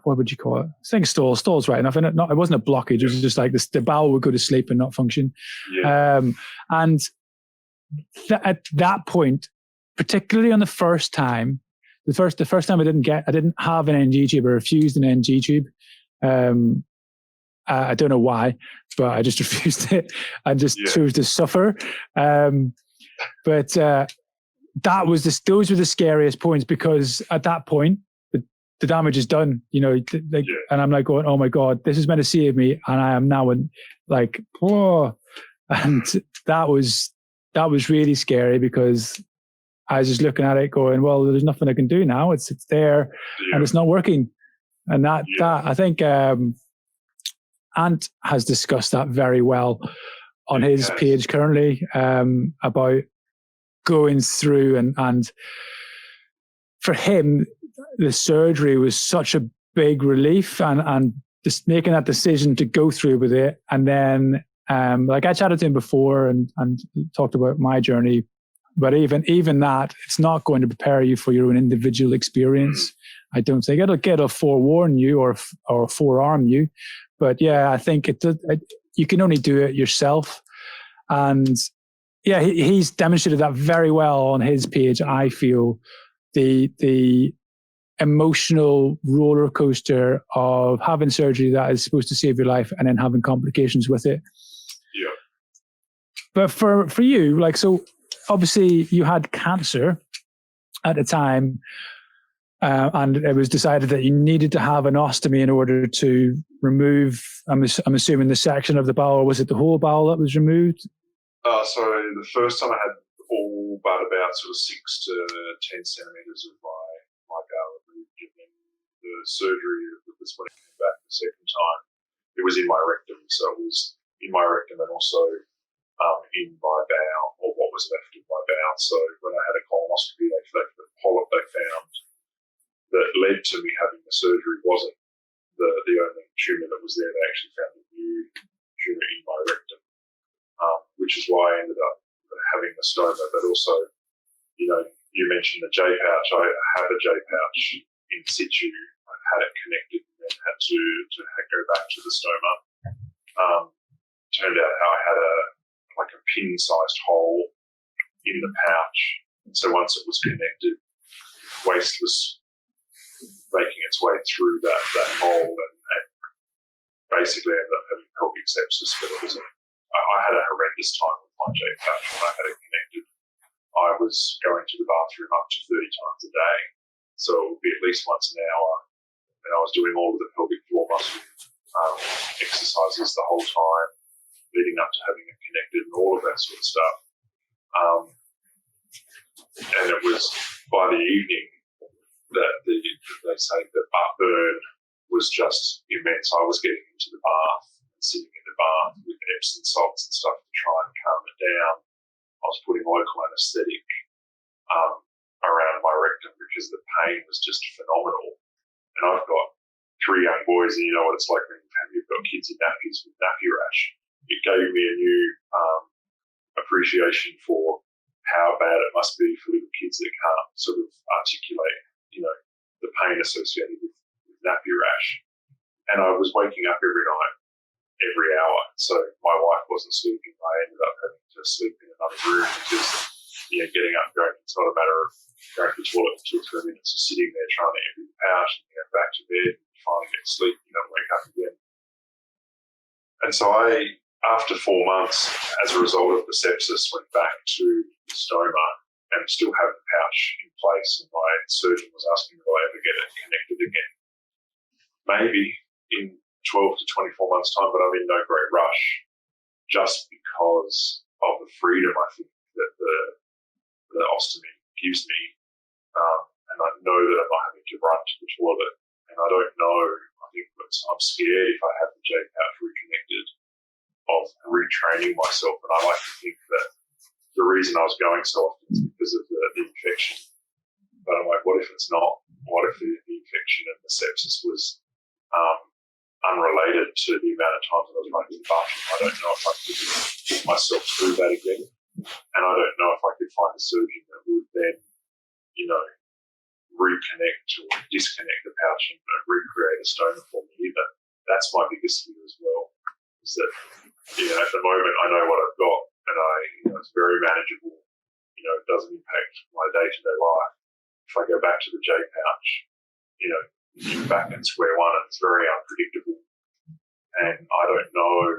what would you call it? I think stall's right enough. And it wasn't a blockage. It was just like the bowel would go to sleep and not function. Yeah. And at that point, particularly on the first time I didn't have an NG tube. I refused an NG tube. I don't know why, but I just refused it. I just chose to suffer. But those were the scariest points, because at that point, the damage is done, and I'm like going, oh my God, this is meant to save me. And I am now like, oh, and that was really scary, because I was just looking at it going, well, there's nothing I can do now. It's there and it's not working. And that I think, Ant has discussed that very well on his page currently, about going through and for him, the surgery was such a big relief, and just making that decision to go through with it. And then, like I chatted to him before and talked about my journey, but even that, it's not going to prepare you for your own individual experience. I don't think it'll forewarn you or forearm you, but I think you can only do it yourself. And he's demonstrated that very well on his page. I feel the emotional roller coaster of having surgery that is supposed to save your life and then having complications with it. Yeah. But for you, like, so obviously you had cancer at the time, and it was decided that you needed to have an ostomy in order to remove, I'm assuming, the section of the bowel, or was it the whole bowel that was removed? So the first time I had all but about sort of 6 to 10 centimeters of my bowel removed, and then the surgery was when it came back the second time. It was in my rectum, so it was in my rectum and also in my bowel, or what was left of my bowel. So when I had a colonoscopy, the polyp they found that led to me having the surgery wasn't the only tumour that was there. They actually found a new tumour in my rectum, which is why I ended up having the stoma. But also, you mentioned the J pouch. I had a J pouch in situ. I had it connected and then had to go back to the stoma. Turned out how I had a pin-sized hole in the pouch. So once it was connected, waste was making its way through that hole, and basically ended up having pelvic sepsis. But I had a horrendous time with my J pouch when I had it connected. I was going to the bathroom up to 30 times a day, so it would be at least once an hour, and I was doing all of the pelvic floor muscle exercises the whole time, leading up to having it connected and all of that sort of stuff. And it was by the evening that they say the butt burn was just immense. I was getting into the bath and sitting in the bath with Epsom salts and stuff to try and calm it down. I was putting local anaesthetic around my rectum because the pain was just phenomenal. And I've got 3 young boys, and you know what it's like when you've got kids in nappies with nappy rash. It gave me a new appreciation for how bad it must be for little kids that can't sort of articulate, the pain associated with nappy rash. And I was waking up every night, every hour. So my wife wasn't sleeping. I ended up having to sleep in another room because, getting up and going, it's not a matter of going to the toilet for 2 or 3 minutes, just sitting there trying to empty the pouch and go back to bed and finally get sleep, wake up again. And so after 4 months, as a result of the sepsis, went back to the stoma and still have the pouch in place. And my surgeon was asking me, will I ever get it connected again? Maybe in 12 to 24 months' time, but I'm in no great rush, just because of the freedom, I think, that the ostomy gives me. And I know that I'm not having to run to the toilet. And I don't know, I'm scared if I have the J pouch reconnected of retraining myself. And I like to think that the reason I was going so often is because of the infection. But I'm like, what if it's not? What if the infection and the sepsis was unrelated to the amount of times that I was running to the bathroom? I don't know if I could put myself through that again. And I don't know if I could find a surgeon that would then, reconnect or disconnect the pouch and recreate a stoma for me either. That's my biggest fear as well, is that, at the moment I know what I've got and it's very manageable. It doesn't impact my day-to-day life. If I go back to the J pouch, you're back at square one and it's very unpredictable. And I don't know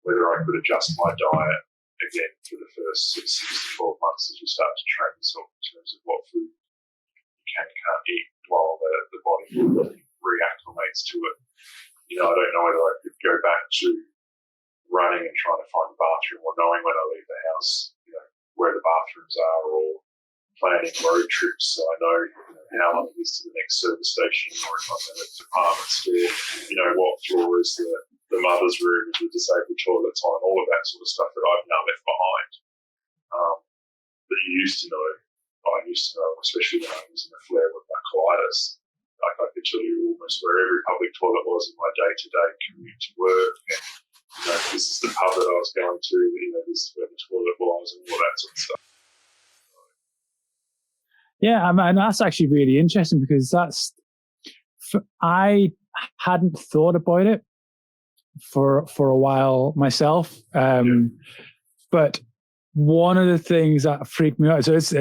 whether I could adjust my diet again for the first 6 to 12 months as you start to train yourself in terms of what food you can and can't eat while the body reacclimates to it. I don't know whether I could go back to running and trying to find a bathroom, or knowing when I leave the house, where the bathrooms are, or planning road trips so I know how long it is to the next service station, or if I'm in a department store, what floor is the mother's room with the disabled toilets on, all of that sort of stuff that I've now left behind. That you used to know. I used to know, especially when I was in a flare with my colitis. Like I could tell you almost where every public toilet was in my day-to-day commute to work. And, this is the pub that I was going to, this is where the toilet was and all that sort of stuff. Yeah, and that's actually really interesting because I hadn't thought about it for a while myself. But one of the things that freaked me out, so it's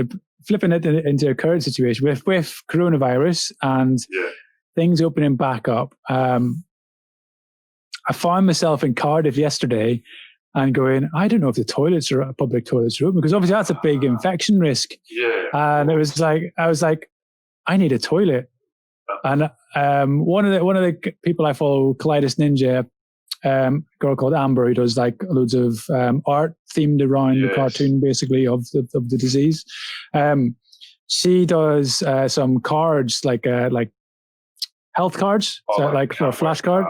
flipping it into a current situation with coronavirus and things opening back up. I found myself in Cardiff yesterday and going, I don't know if the public toilets are open, because obviously that's a big infection risk. Yeah. And it was like, I was like, I need a toilet. And one of the people I follow, Colitis Ninja, a girl called Amber, who does like loads of art themed around the cartoon, basically of the disease. She does some cards, like health cards, for a flashcard.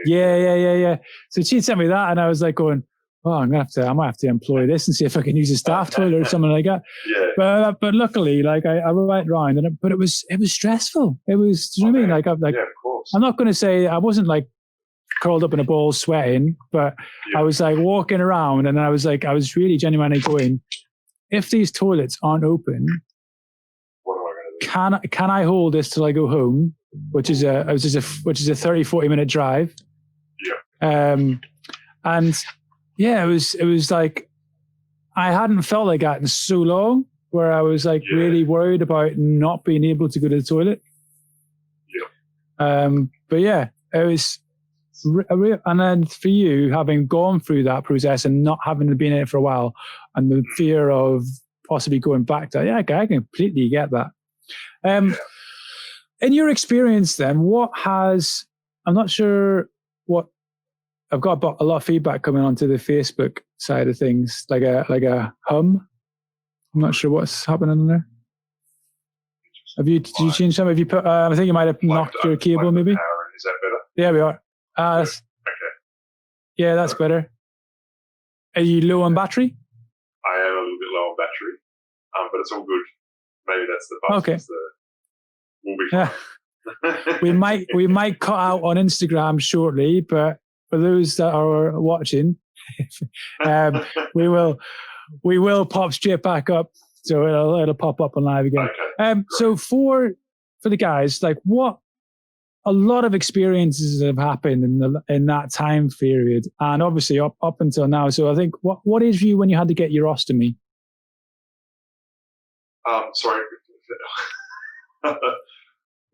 Yeah. So she sent me that, and I was like going, "Oh, I might have to employ this and see if I can use a staff toilet or something like that." Yeah. But luckily, like I went round, but it was stressful. It was, do you know what I mean? Like, of course. I'm not going to say I wasn't like curled up in a ball sweating, but I was like walking around, and I was really genuinely going, if these toilets aren't open, what am I going to do? Can I hold this till I go home, which is a 30-40 minute drive. And yeah, it was like I hadn't felt like that in so long, where I was like really worried about not being able to go to the toilet. But yeah, it was and then for you, having gone through that process and not having been in it for a while, and the fear of possibly going back to I completely get that. In your experience then, I'm not sure what, I've got a lot of feedback coming onto the Facebook side of things, like a hum. I'm not sure what's happening there. Did you change something? Have you put, I think you might have knocked your cable maybe. Is that better? Yeah, we are. Okay. Yeah, that's better. Are you low on battery? I am a little bit low on battery, but it's all good. Maybe that's the bus. Okay. We'll be fine. we might cut out on Instagram shortly, but for those that are watching, we will pop straight back up, so it'll pop up on live again. Okay. So for the guys, like a lot of experiences have happened in that time period, and obviously up until now. So I think what age were you when you had to get your ostomy? Sorry.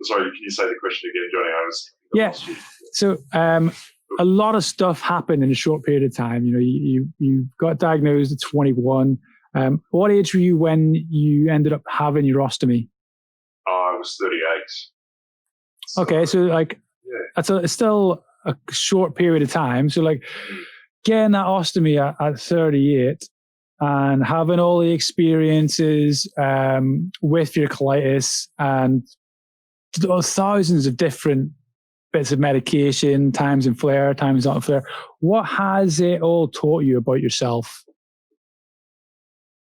Sorry, can you say the question again, Johnny? So a lot of stuff happened in a short period of time. You got diagnosed at 21. What age were you when you ended up having your ostomy? I was 38. Okay, so like it's still a short period of time. So like getting that ostomy at 38 and having all the experiences with your colitis and thousands of different bits of medication, times in flare, times not in flare. What has it all taught you about yourself?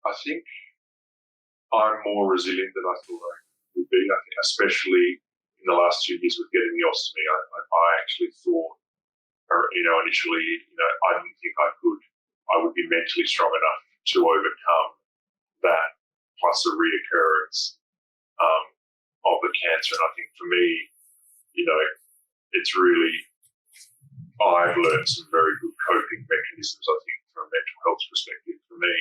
I think I'm more resilient than I thought I would be. I think especially in the last 2 years with getting the ostomy, I actually thought, initially, I didn't think I would be mentally strong enough to overcome that plus a reoccurrence of the cancer. And I think for me, it's really, I've learned some very good coping mechanisms, I think, from a mental health perspective for me.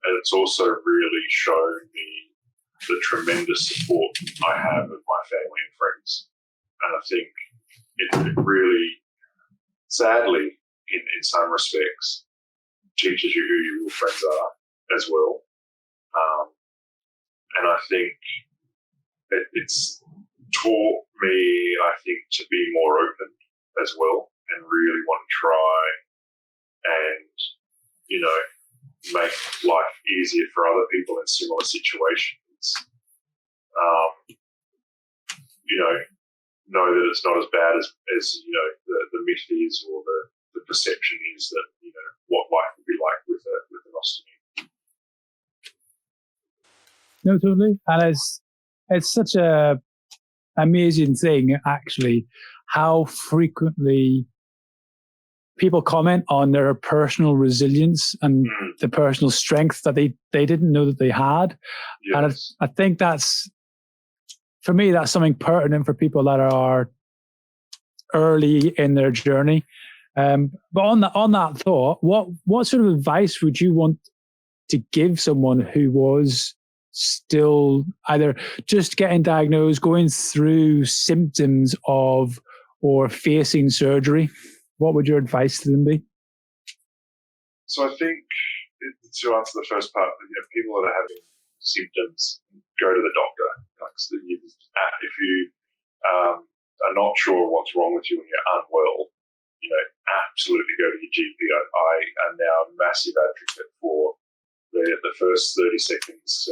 And it's also really shown me the tremendous support I have of my family and friends. And I think it really, sadly, in some respects, teaches you who your real friends are as well. And I think it's taught me, I think, to be more open as well and really want to try and, make life easier for other people in similar situations. Know that it's not as bad as the myth is, or the perception is that, what life would be like with an ostomy. No, totally. And it's such a amazing thing, actually, how frequently people comment on their personal resilience and the personal strength that they didn't know that they had. Yes. And I think for me, that's something pertinent for people that are early in their journey. But on that thought, what sort of advice would you want to give someone who was still either just getting diagnosed, going through symptoms of, or facing surgery? What would your advice to them be? So I think, to answer the first part, people that are having symptoms, go to the doctor. If you are not sure what's wrong with you and you're unwell, absolutely go to your GP. I am now a massive advocate for the first 30 seconds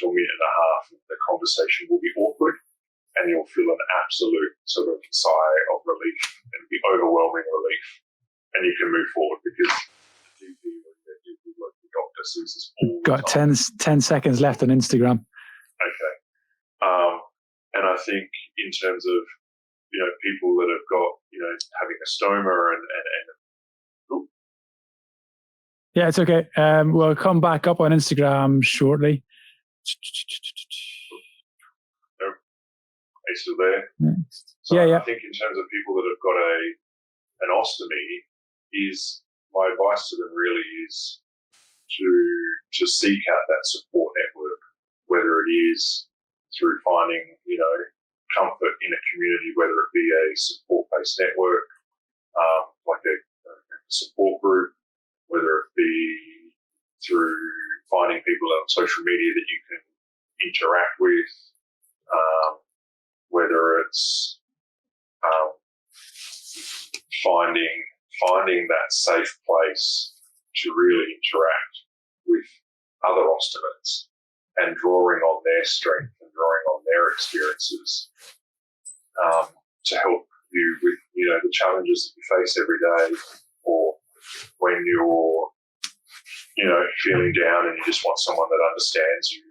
to a minute and a half. The conversation will be awkward, and you'll feel an absolute sort of sigh of relief, and be overwhelming relief, and you can move forward because the GP or the doctor sees this all the Got time. 10 seconds left on Instagram. Okay. And I think in terms of, people that have got, having a stoma and yeah, it's okay. We'll come back up on Instagram shortly. Are you still there? So yeah. I think in terms of people that have got an ostomy, my advice to them really is to seek out that support network, whether it is through finding, comfort in a community, whether it be a support-based network, like a support group, whether it be through finding people on social media that you can interact with, whether it's finding that safe place to really interact with other ostomates and drawing on their strength and drawing on their experiences to help you with the challenges that you face every day, or when you're feeling down and you just want someone that understands you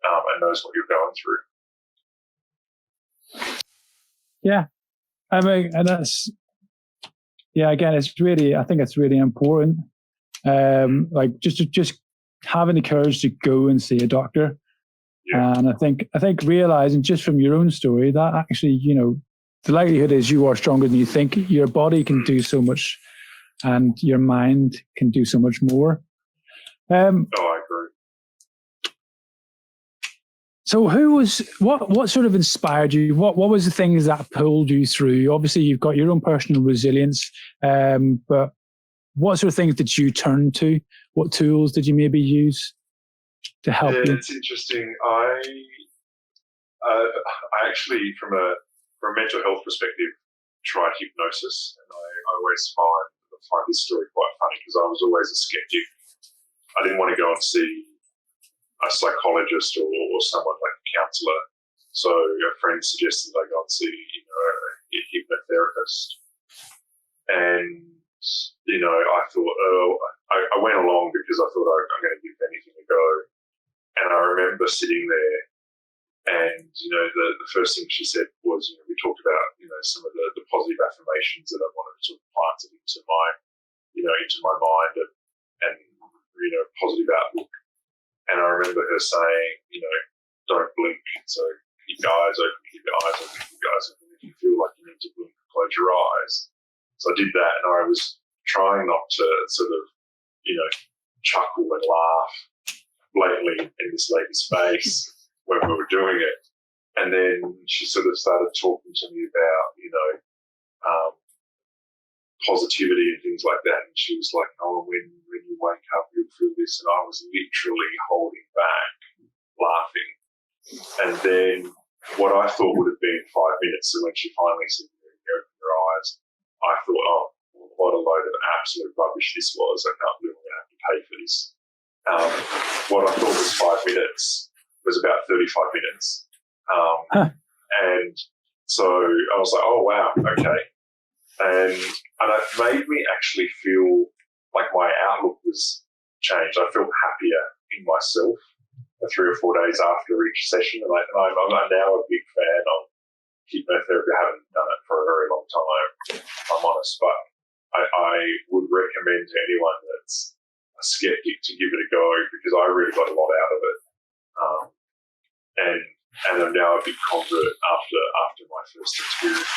and knows what you're going through. Yeah, I mean, and that's again, I think it's really important. Like just having the courage to go and see a doctor. Yeah. And I think realizing just from your own story that actually, the likelihood is you are stronger than you think. Your body can do so much, and your mind can do so much more. I agree. So what sort of inspired you? What was the things that pulled you through? Obviously, you've got your own personal resilience, but what sort of things did you turn to? What tools did you maybe use to help you? It's interesting. I actually, from a mental health perspective, tried hypnosis, and I always find this story quite funny because I was always a skeptic. I didn't want to go and see a psychologist or someone like a counsellor, so a friend suggested I go and see a hypnotherapist, and I thought, I went along because I thought I'm going to give anything a go. And I remember sitting there, and the first thing she said was, we talked about some of the positive affirmations that I wanted to sort of plant into my mind, and positive outlook. And I remember her saying, don't blink. So keep your eyes open, keep your eyes open, keep your eyes open. If you feel like you need to blink, close your eyes. So I did that, and I was trying not to sort of, chuckle and laugh blatantly in this lady's face when we were doing it. And then she sort of started talking to me about, positivity and things like that. And she was like, oh, when you wake up, you'll feel this. And I was literally holding back, laughing. And then what I thought would have been 5 minutes, so when she finally said, open your eyes, I thought, oh, what a load of absolute rubbish this was. I can't believe I'm going to have to pay for this. What I thought was 5 minutes was about 35 minutes. And so I was like, oh, wow, okay. And it made me actually feel like my outlook was changed. I felt happier in myself 3 or 4 days after each session. And I'm now a big fan of chemotherapy. I haven't done it for a very long time, if I'm honest, but I would recommend to anyone that's a skeptic to give it a go, because I really got a lot out of it. And I'm now a big convert after my first experience.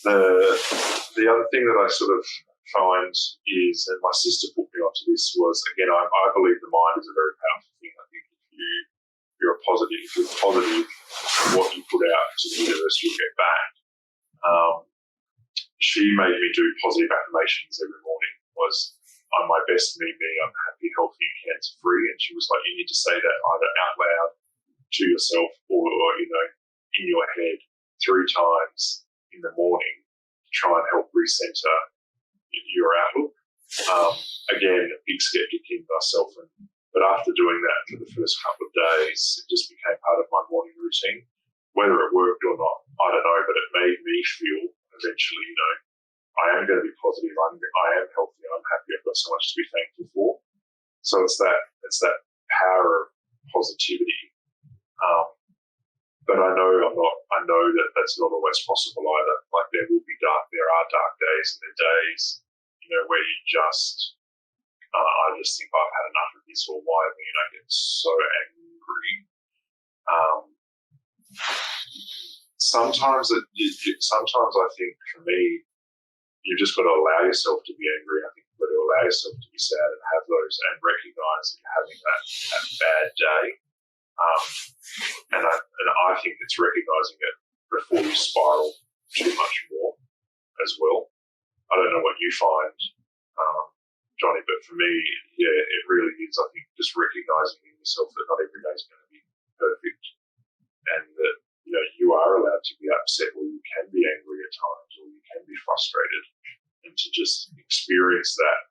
The other thing that I sort of find is, and my sister put me onto this, was, again, I believe the mind is a very powerful thing. I think if you're positive, what you put out to the universe, you'll get back. She made me do positive affirmations every morning. Was, I'm my best me, I'm happy, healthy, and cancer free. And she was like, you need to say that either out loud to yourself or in your head 3 times in the morning to try and help recenter your outlook. Again, a big skeptic in myself, but after doing that for the first couple of days, it just became part of my morning routine. Whether it worked or not, I don't know, but it made me feel eventually, I am going to be positive. I am healthy. I'm happy. I've got so much to be thankful for. So it's that power of positivity. But I know that that's not always possible either. Like there are dark days, and there are days, where you just, I just think I've had enough of this, or why me, and I get so angry. Sometimes I think for me, you've just got to allow yourself to be angry. I think you've got to allow yourself to be sad and have those, and recognise that you're having that bad day. And I think it's recognising it before you spiral too much more as well. I don't know what you find, Johnny, but for me, yeah, it really is, I think, just recognising in yourself that not every day is going to be perfect, and that you are allowed to be upset, or you can be angry at times, or you can be frustrated, and to just experience that,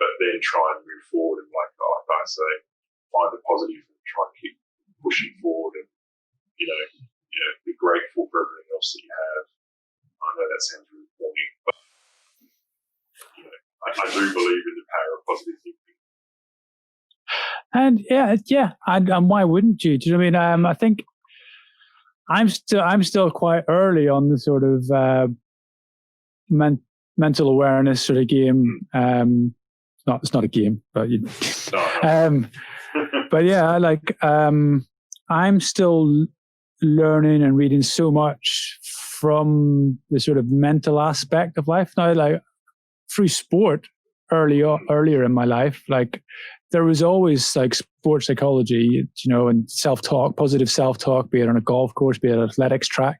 but then try and move forward and, like I say, find the positive and try and keep pushing forward, and be grateful for everything else that you have. I know that sounds really corny, but I do believe in the power of positive thinking. And and why wouldn't you? Do you know what I mean? I think I'm still quite early on the sort of mental awareness sort of game. It's not a game, but but yeah, like I'm still learning and reading so much from the sort of mental aspect of life now. Like through sport earlier in my life, like there was always like sports psychology, and self-talk, positive self-talk, be it on a golf course, be it an athletics track,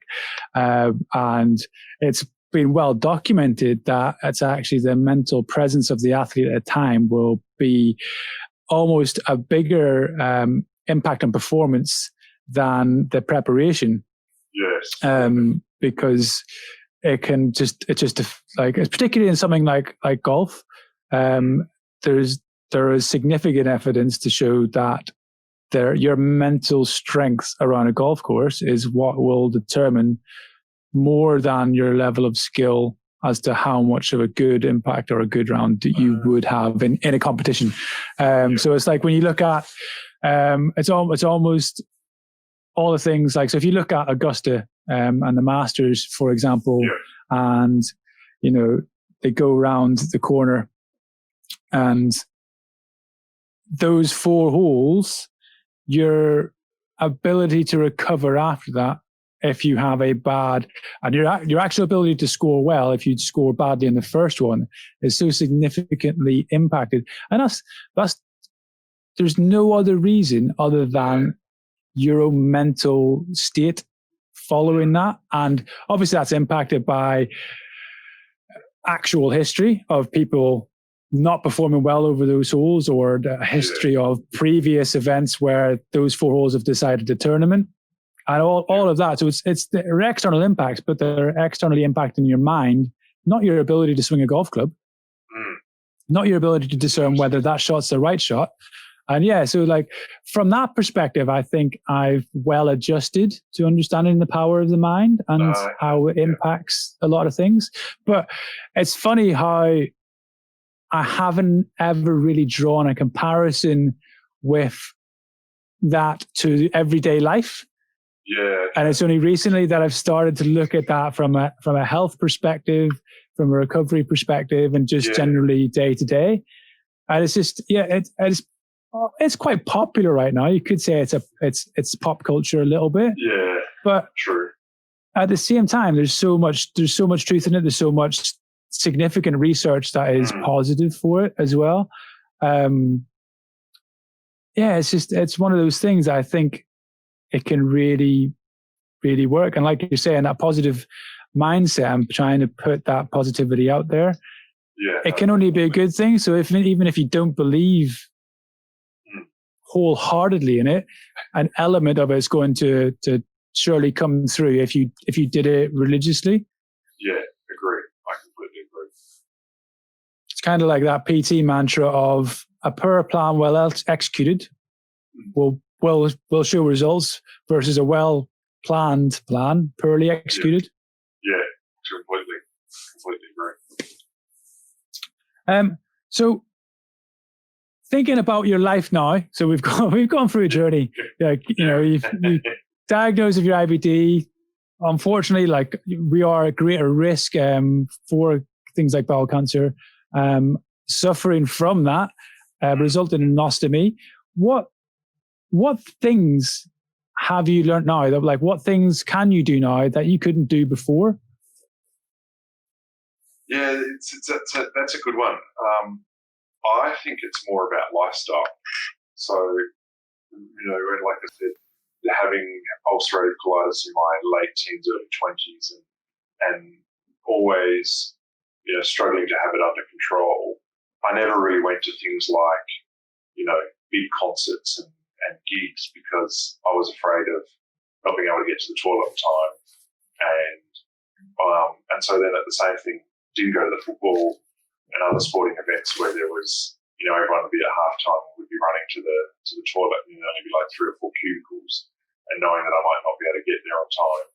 and it's been well documented that it's actually the mental presence of the athlete at a time will be almost a bigger impact on performance than the preparation. Yes. Because it's particularly in something like golf, there is significant evidence to show that your mental strength around a golf course is what will determine more than your level of skill as to how much of a good impact or a good round that you would have in a competition. So it's like when you look at, it's almost all the things like, so if you look at Augusta and the Masters, for example, and, they go around the corner and those 4 holes, your ability to recover after that, if you have a bad, and your actual ability to score well, if you score badly in the first one, is so significantly impacted. And that's there's no other reason other than your own mental state following that. And obviously that's impacted by actual history of people not performing well over those holes, or the history of previous events where those 4 holes have decided the tournament, and all of that. So it's the external impacts, but they're externally impacting your mind, not your ability to swing a golf club, not your ability to discern whether that shot's the right shot. And yeah, so like from that perspective, I think I've well adjusted to understanding the power of the mind and how it impacts a lot of things. But it's funny how I haven't ever really drawn a comparison with that to everyday life. Yeah. And it's only recently that I've started to look at that from a health perspective, from a recovery perspective, and just generally day to day. And it's just, it's quite popular right now. You could say it's pop culture a little bit. Yeah. But true. At the same time, there's so much truth in it. There's so much significant research that is positive for it as well. It's one of those things that I think it can really, really work. And like you're saying, that positive mindset, I'm trying to put that positivity out there. Yeah, it can only be a good thing. So even if you don't believe wholeheartedly in it, an element of it is going to surely come through if you did it religiously. Yeah, agree. I completely agree. It's kind of like that PT mantra of a poor plan well executed will show results versus a well planned plan poorly executed. Yeah, completely agree. So thinking about your life now, so we've gone through a journey. Like, you've diagnosed with your IBD. Unfortunately, like, we are at greater risk for things like bowel cancer. Suffering from that resulted in ostomy. What things have you learned now? That, like, what things can you do now that you couldn't do before? Yeah, that's a good one. I think it's more about lifestyle. So, like I said, having ulcerative colitis in my late teens, early 20s, and always, struggling to have it under control. I never really went to things like, big concerts and gigs because I was afraid of not being able to get to the toilet on time. And so then at the same thing, didn't go to the football and other sporting events where there was, everyone would be at halftime and would be running to the toilet, and only be like 3 or 4 cubicles, and knowing that I might not be able to get there on time.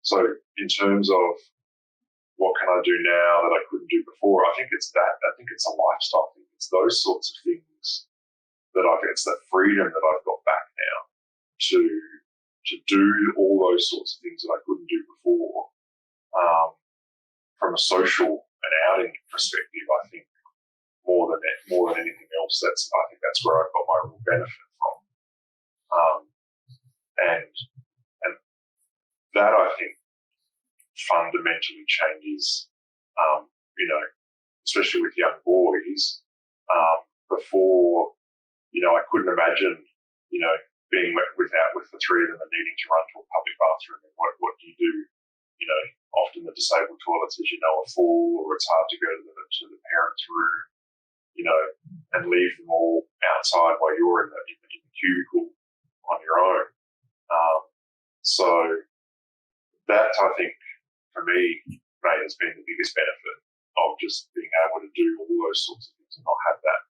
So in terms of what can I do now that I couldn't do before, I think it's that. I think it's a lifestyle thing. It's those sorts of things that it's that freedom that I've got back now to do all those sorts of things that I couldn't do before. From a social and outing perspective, I think more than anything else, I think that's where I've got my real benefit from. And that, I think, fundamentally changes, especially with young boys. Before, I couldn't imagine, being with the 3 of them and needing to run to a public bathroom. And what do you do? Often the disabled toilets, as are full, or it's hard to go to the parents' room, and leave them all outside while you're in the cubicle on your own. So that, I think, for me, mate, has been the biggest benefit of just being able to do all those sorts of things and not have that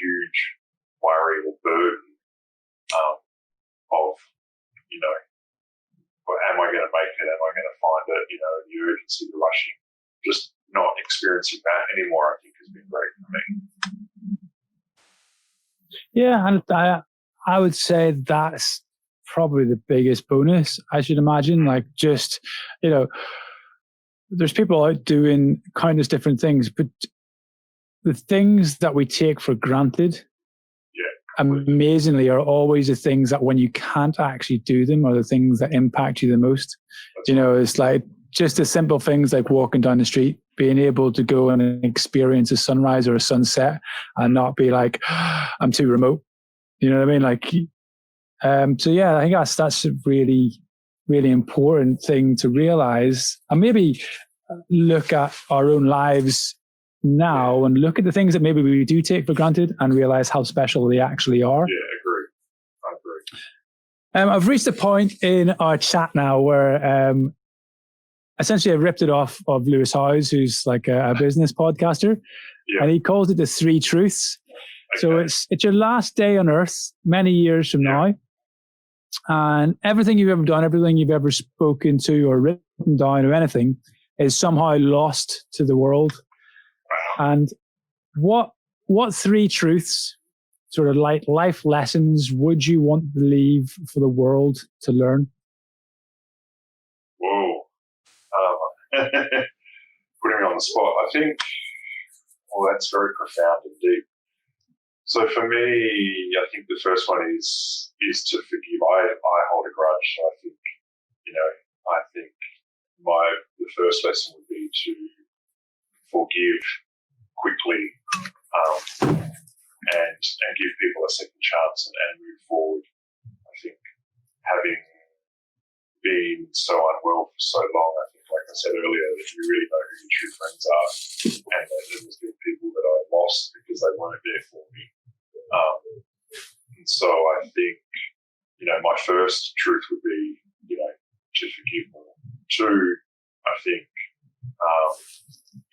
huge worry or burden of, am I going to make it? Am I going to find it? The urgency, the rushing, just not experiencing that anymore, I think, has been great for me. Yeah, and I would say that's probably the biggest bonus, I should imagine. Like, just, there's people out doing countless different things, but the things that we take for granted amazingly are always the things that when you can't actually do them are the things that impact you the most. It's like just the simple things like walking down the street, being able to go and experience a sunrise or a sunset and not be like, I'm too remote. You know what I mean? Like, so yeah, I think that's a really, really important thing to realize, and maybe look at our own lives now and look at the things that maybe we do take for granted and realize how special they actually are. Yeah, I agree. I've reached a point in our chat now where essentially I ripped it off of Lewis Howes, who's like a business podcaster, and he calls it the 3 truths. Okay. So it's your last day on earth many years from now, and everything you've ever done, everything you've ever spoken to or written down or anything is somehow lost to the world. And what 3 truths, sort of like life lessons, would you want to leave for the world to learn? Whoa. Putting me on the spot. I think, that's very profound indeed. So for me, I think the first one is to forgive. I hold a grudge. So I think, the first lesson would be to forgive quickly, and give people a second chance and move forward. I think having been so unwell for so long, I think, like I said earlier, that you really know who your true friends are, and that there's been people that I lost because they weren't there for me. And so I think, my first truth would be, to forgive more. 2, I think,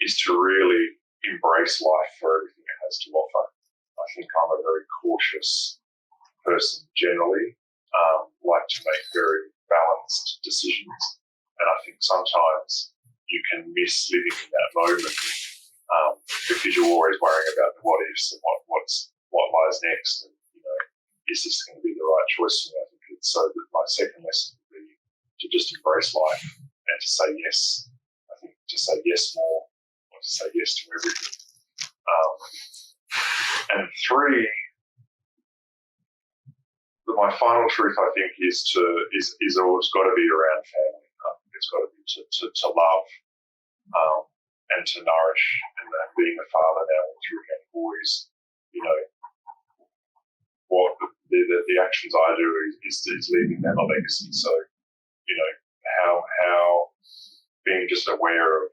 is to really embrace life for everything it has to offer. I think I'm a very cautious person generally, like to make very balanced decisions. And I think sometimes you can miss living in that moment because you're always worrying about the what ifs and what lies next. And, is this going to be the right choice for me? I think it's so that my second lesson would be to just embrace life and to say yes. I think to say yes more, or to say yes to everything. And 3, my final truth, I think, is always got to be around family. It's got to be to love and to nourish. And being a father now with 3 young boys, what the actions I do is leaving them a legacy. So, how being just aware of,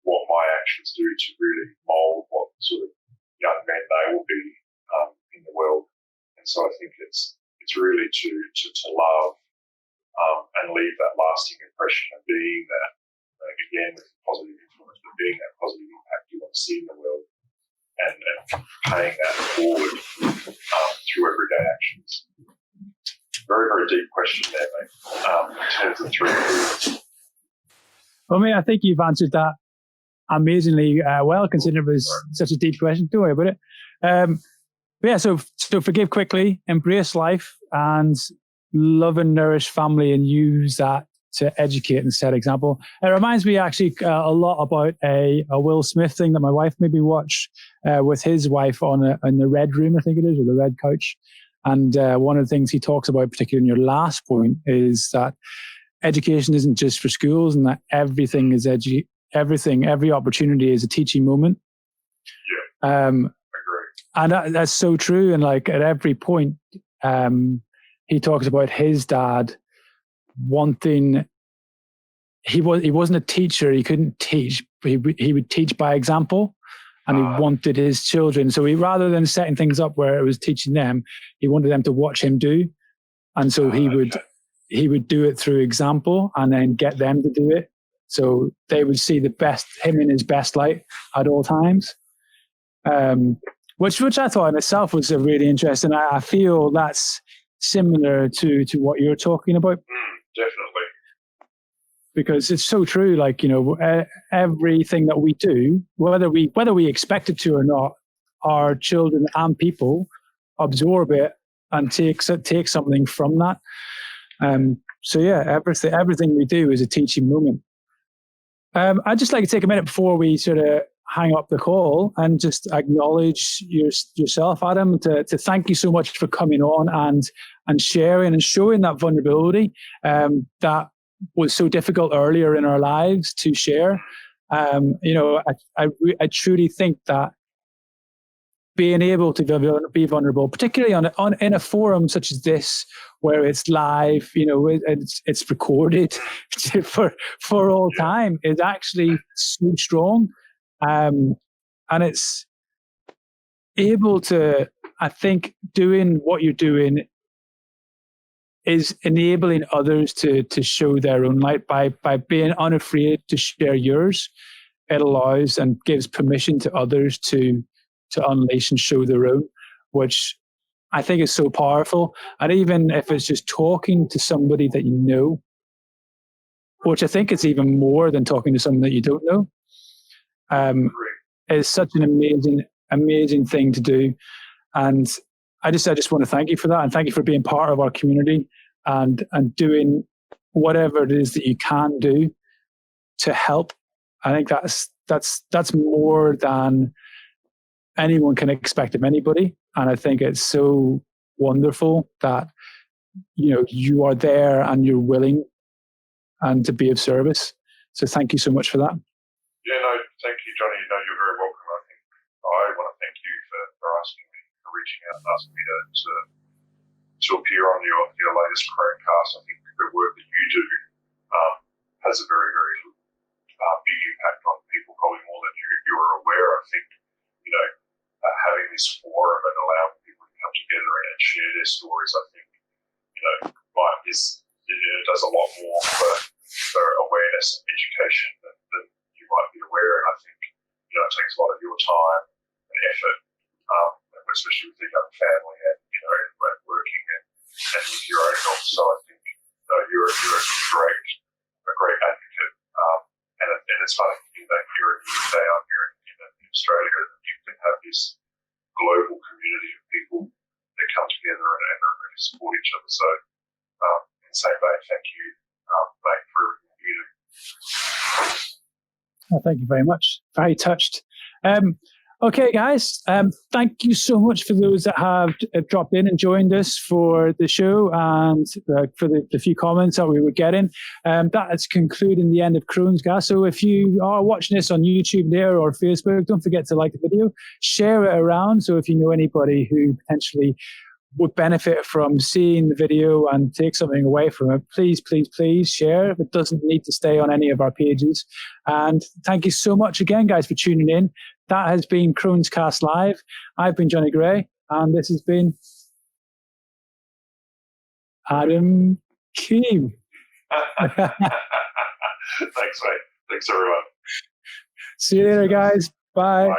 what my actions do to really mould what sort of young men they will be in the world. And so I think it's really to love and leave that lasting impression of being that, again, with positive influence, but being that positive impact you want to see in the world, and paying that forward through everyday actions. Very, very deep question there, mate, in terms of 3 truths. Well, I think you've answered that amazingly well, considering it was such a deep question. Don't worry about it. So forgive quickly, embrace life, and love and nourish family, and use that to educate and set example. It reminds me actually a lot about a Will Smith thing that my wife maybe watched with his wife in the Red Room, I think it is, or the Red Couch. And one of the things he talks about, particularly in your last point, is that education isn't just for schools, and that everything is every opportunity is a teaching moment. Yeah, and that's so true. And like at every point, he talks about his dad wanting. He wasn't a teacher. He couldn't teach. He would teach by example, and he wanted his children. So rather than setting things up where it was teaching them, he wanted them to watch him do, and so he would do it through example, and then get them to do it. So they would see him in his best light at all times. Which I thought in itself was a really interesting. I feel that's similar to what you're talking about. Definitely. Because it's so true. Like, everything that we do, whether we expect it to or not, our children and people absorb it and take something from that. So yeah, everything we do is a teaching moment. I'd just like to take a minute before we sort of hang up the call and just acknowledge yourself, Adam, to thank you so much for coming on and sharing and showing that vulnerability that was so difficult earlier in our lives to share. I truly think that being able to be vulnerable, particularly in a forum such as this, where it's live, it's recorded for all time, is actually so strong, and it's able to. I think doing what you're doing is enabling others to show their own light by being unafraid to share yours. It allows and gives permission to others to unleash and show their own, which I think is so powerful. And even if it's just talking to somebody that you know, which I think is even more than talking to someone that you don't know, is such an amazing thing to do. And I just want to thank you for that, and thank you for being part of our community and doing whatever it is that you can do to help. I think that's more than anyone can expect of anybody. And I think it's so wonderful that, you are there and you're willing and to be of service. So thank you so much for that. Yeah, no, thank you, Johnny. No, you're very welcome. I think I want to thank you for asking me, for reaching out and asking me to appear on your latest CrohnsCast. I think the work that you do has a very, very big impact on people, probably more than you're aware. I think, having this forum and allowing people to come together and share their stories, I think, it does a lot more for awareness and education than you might be aware. And I think, it takes a lot of your time and effort, especially with the young family and, working and with your own health. So I think, you're a great advocate. And it's funny, that you're in the UK, I'm here in Australia, that you can have this global community of people that come together and really support each other. So, in the same vein, thank you, mate, for everything you do. Oh, thank you very much. Very touched. Okay, guys, thank you so much for those that have dropped in and joined us for the show and for the few comments that we were getting. That is concluding the end of CrohnsCast. So if you are watching this on YouTube there or Facebook, don't forget to like the video, share it around. So if you know anybody who potentially would benefit from seeing the video and take something away from it, please share. It doesn't need to stay on any of our pages. And thank you so much again, guys, for tuning in. That has been CrohnsCast Live. I've been Johnny Gray, and this has been Adam Keam. Thanks, mate. Thanks, everyone. See you later, guys. Bye. Bye.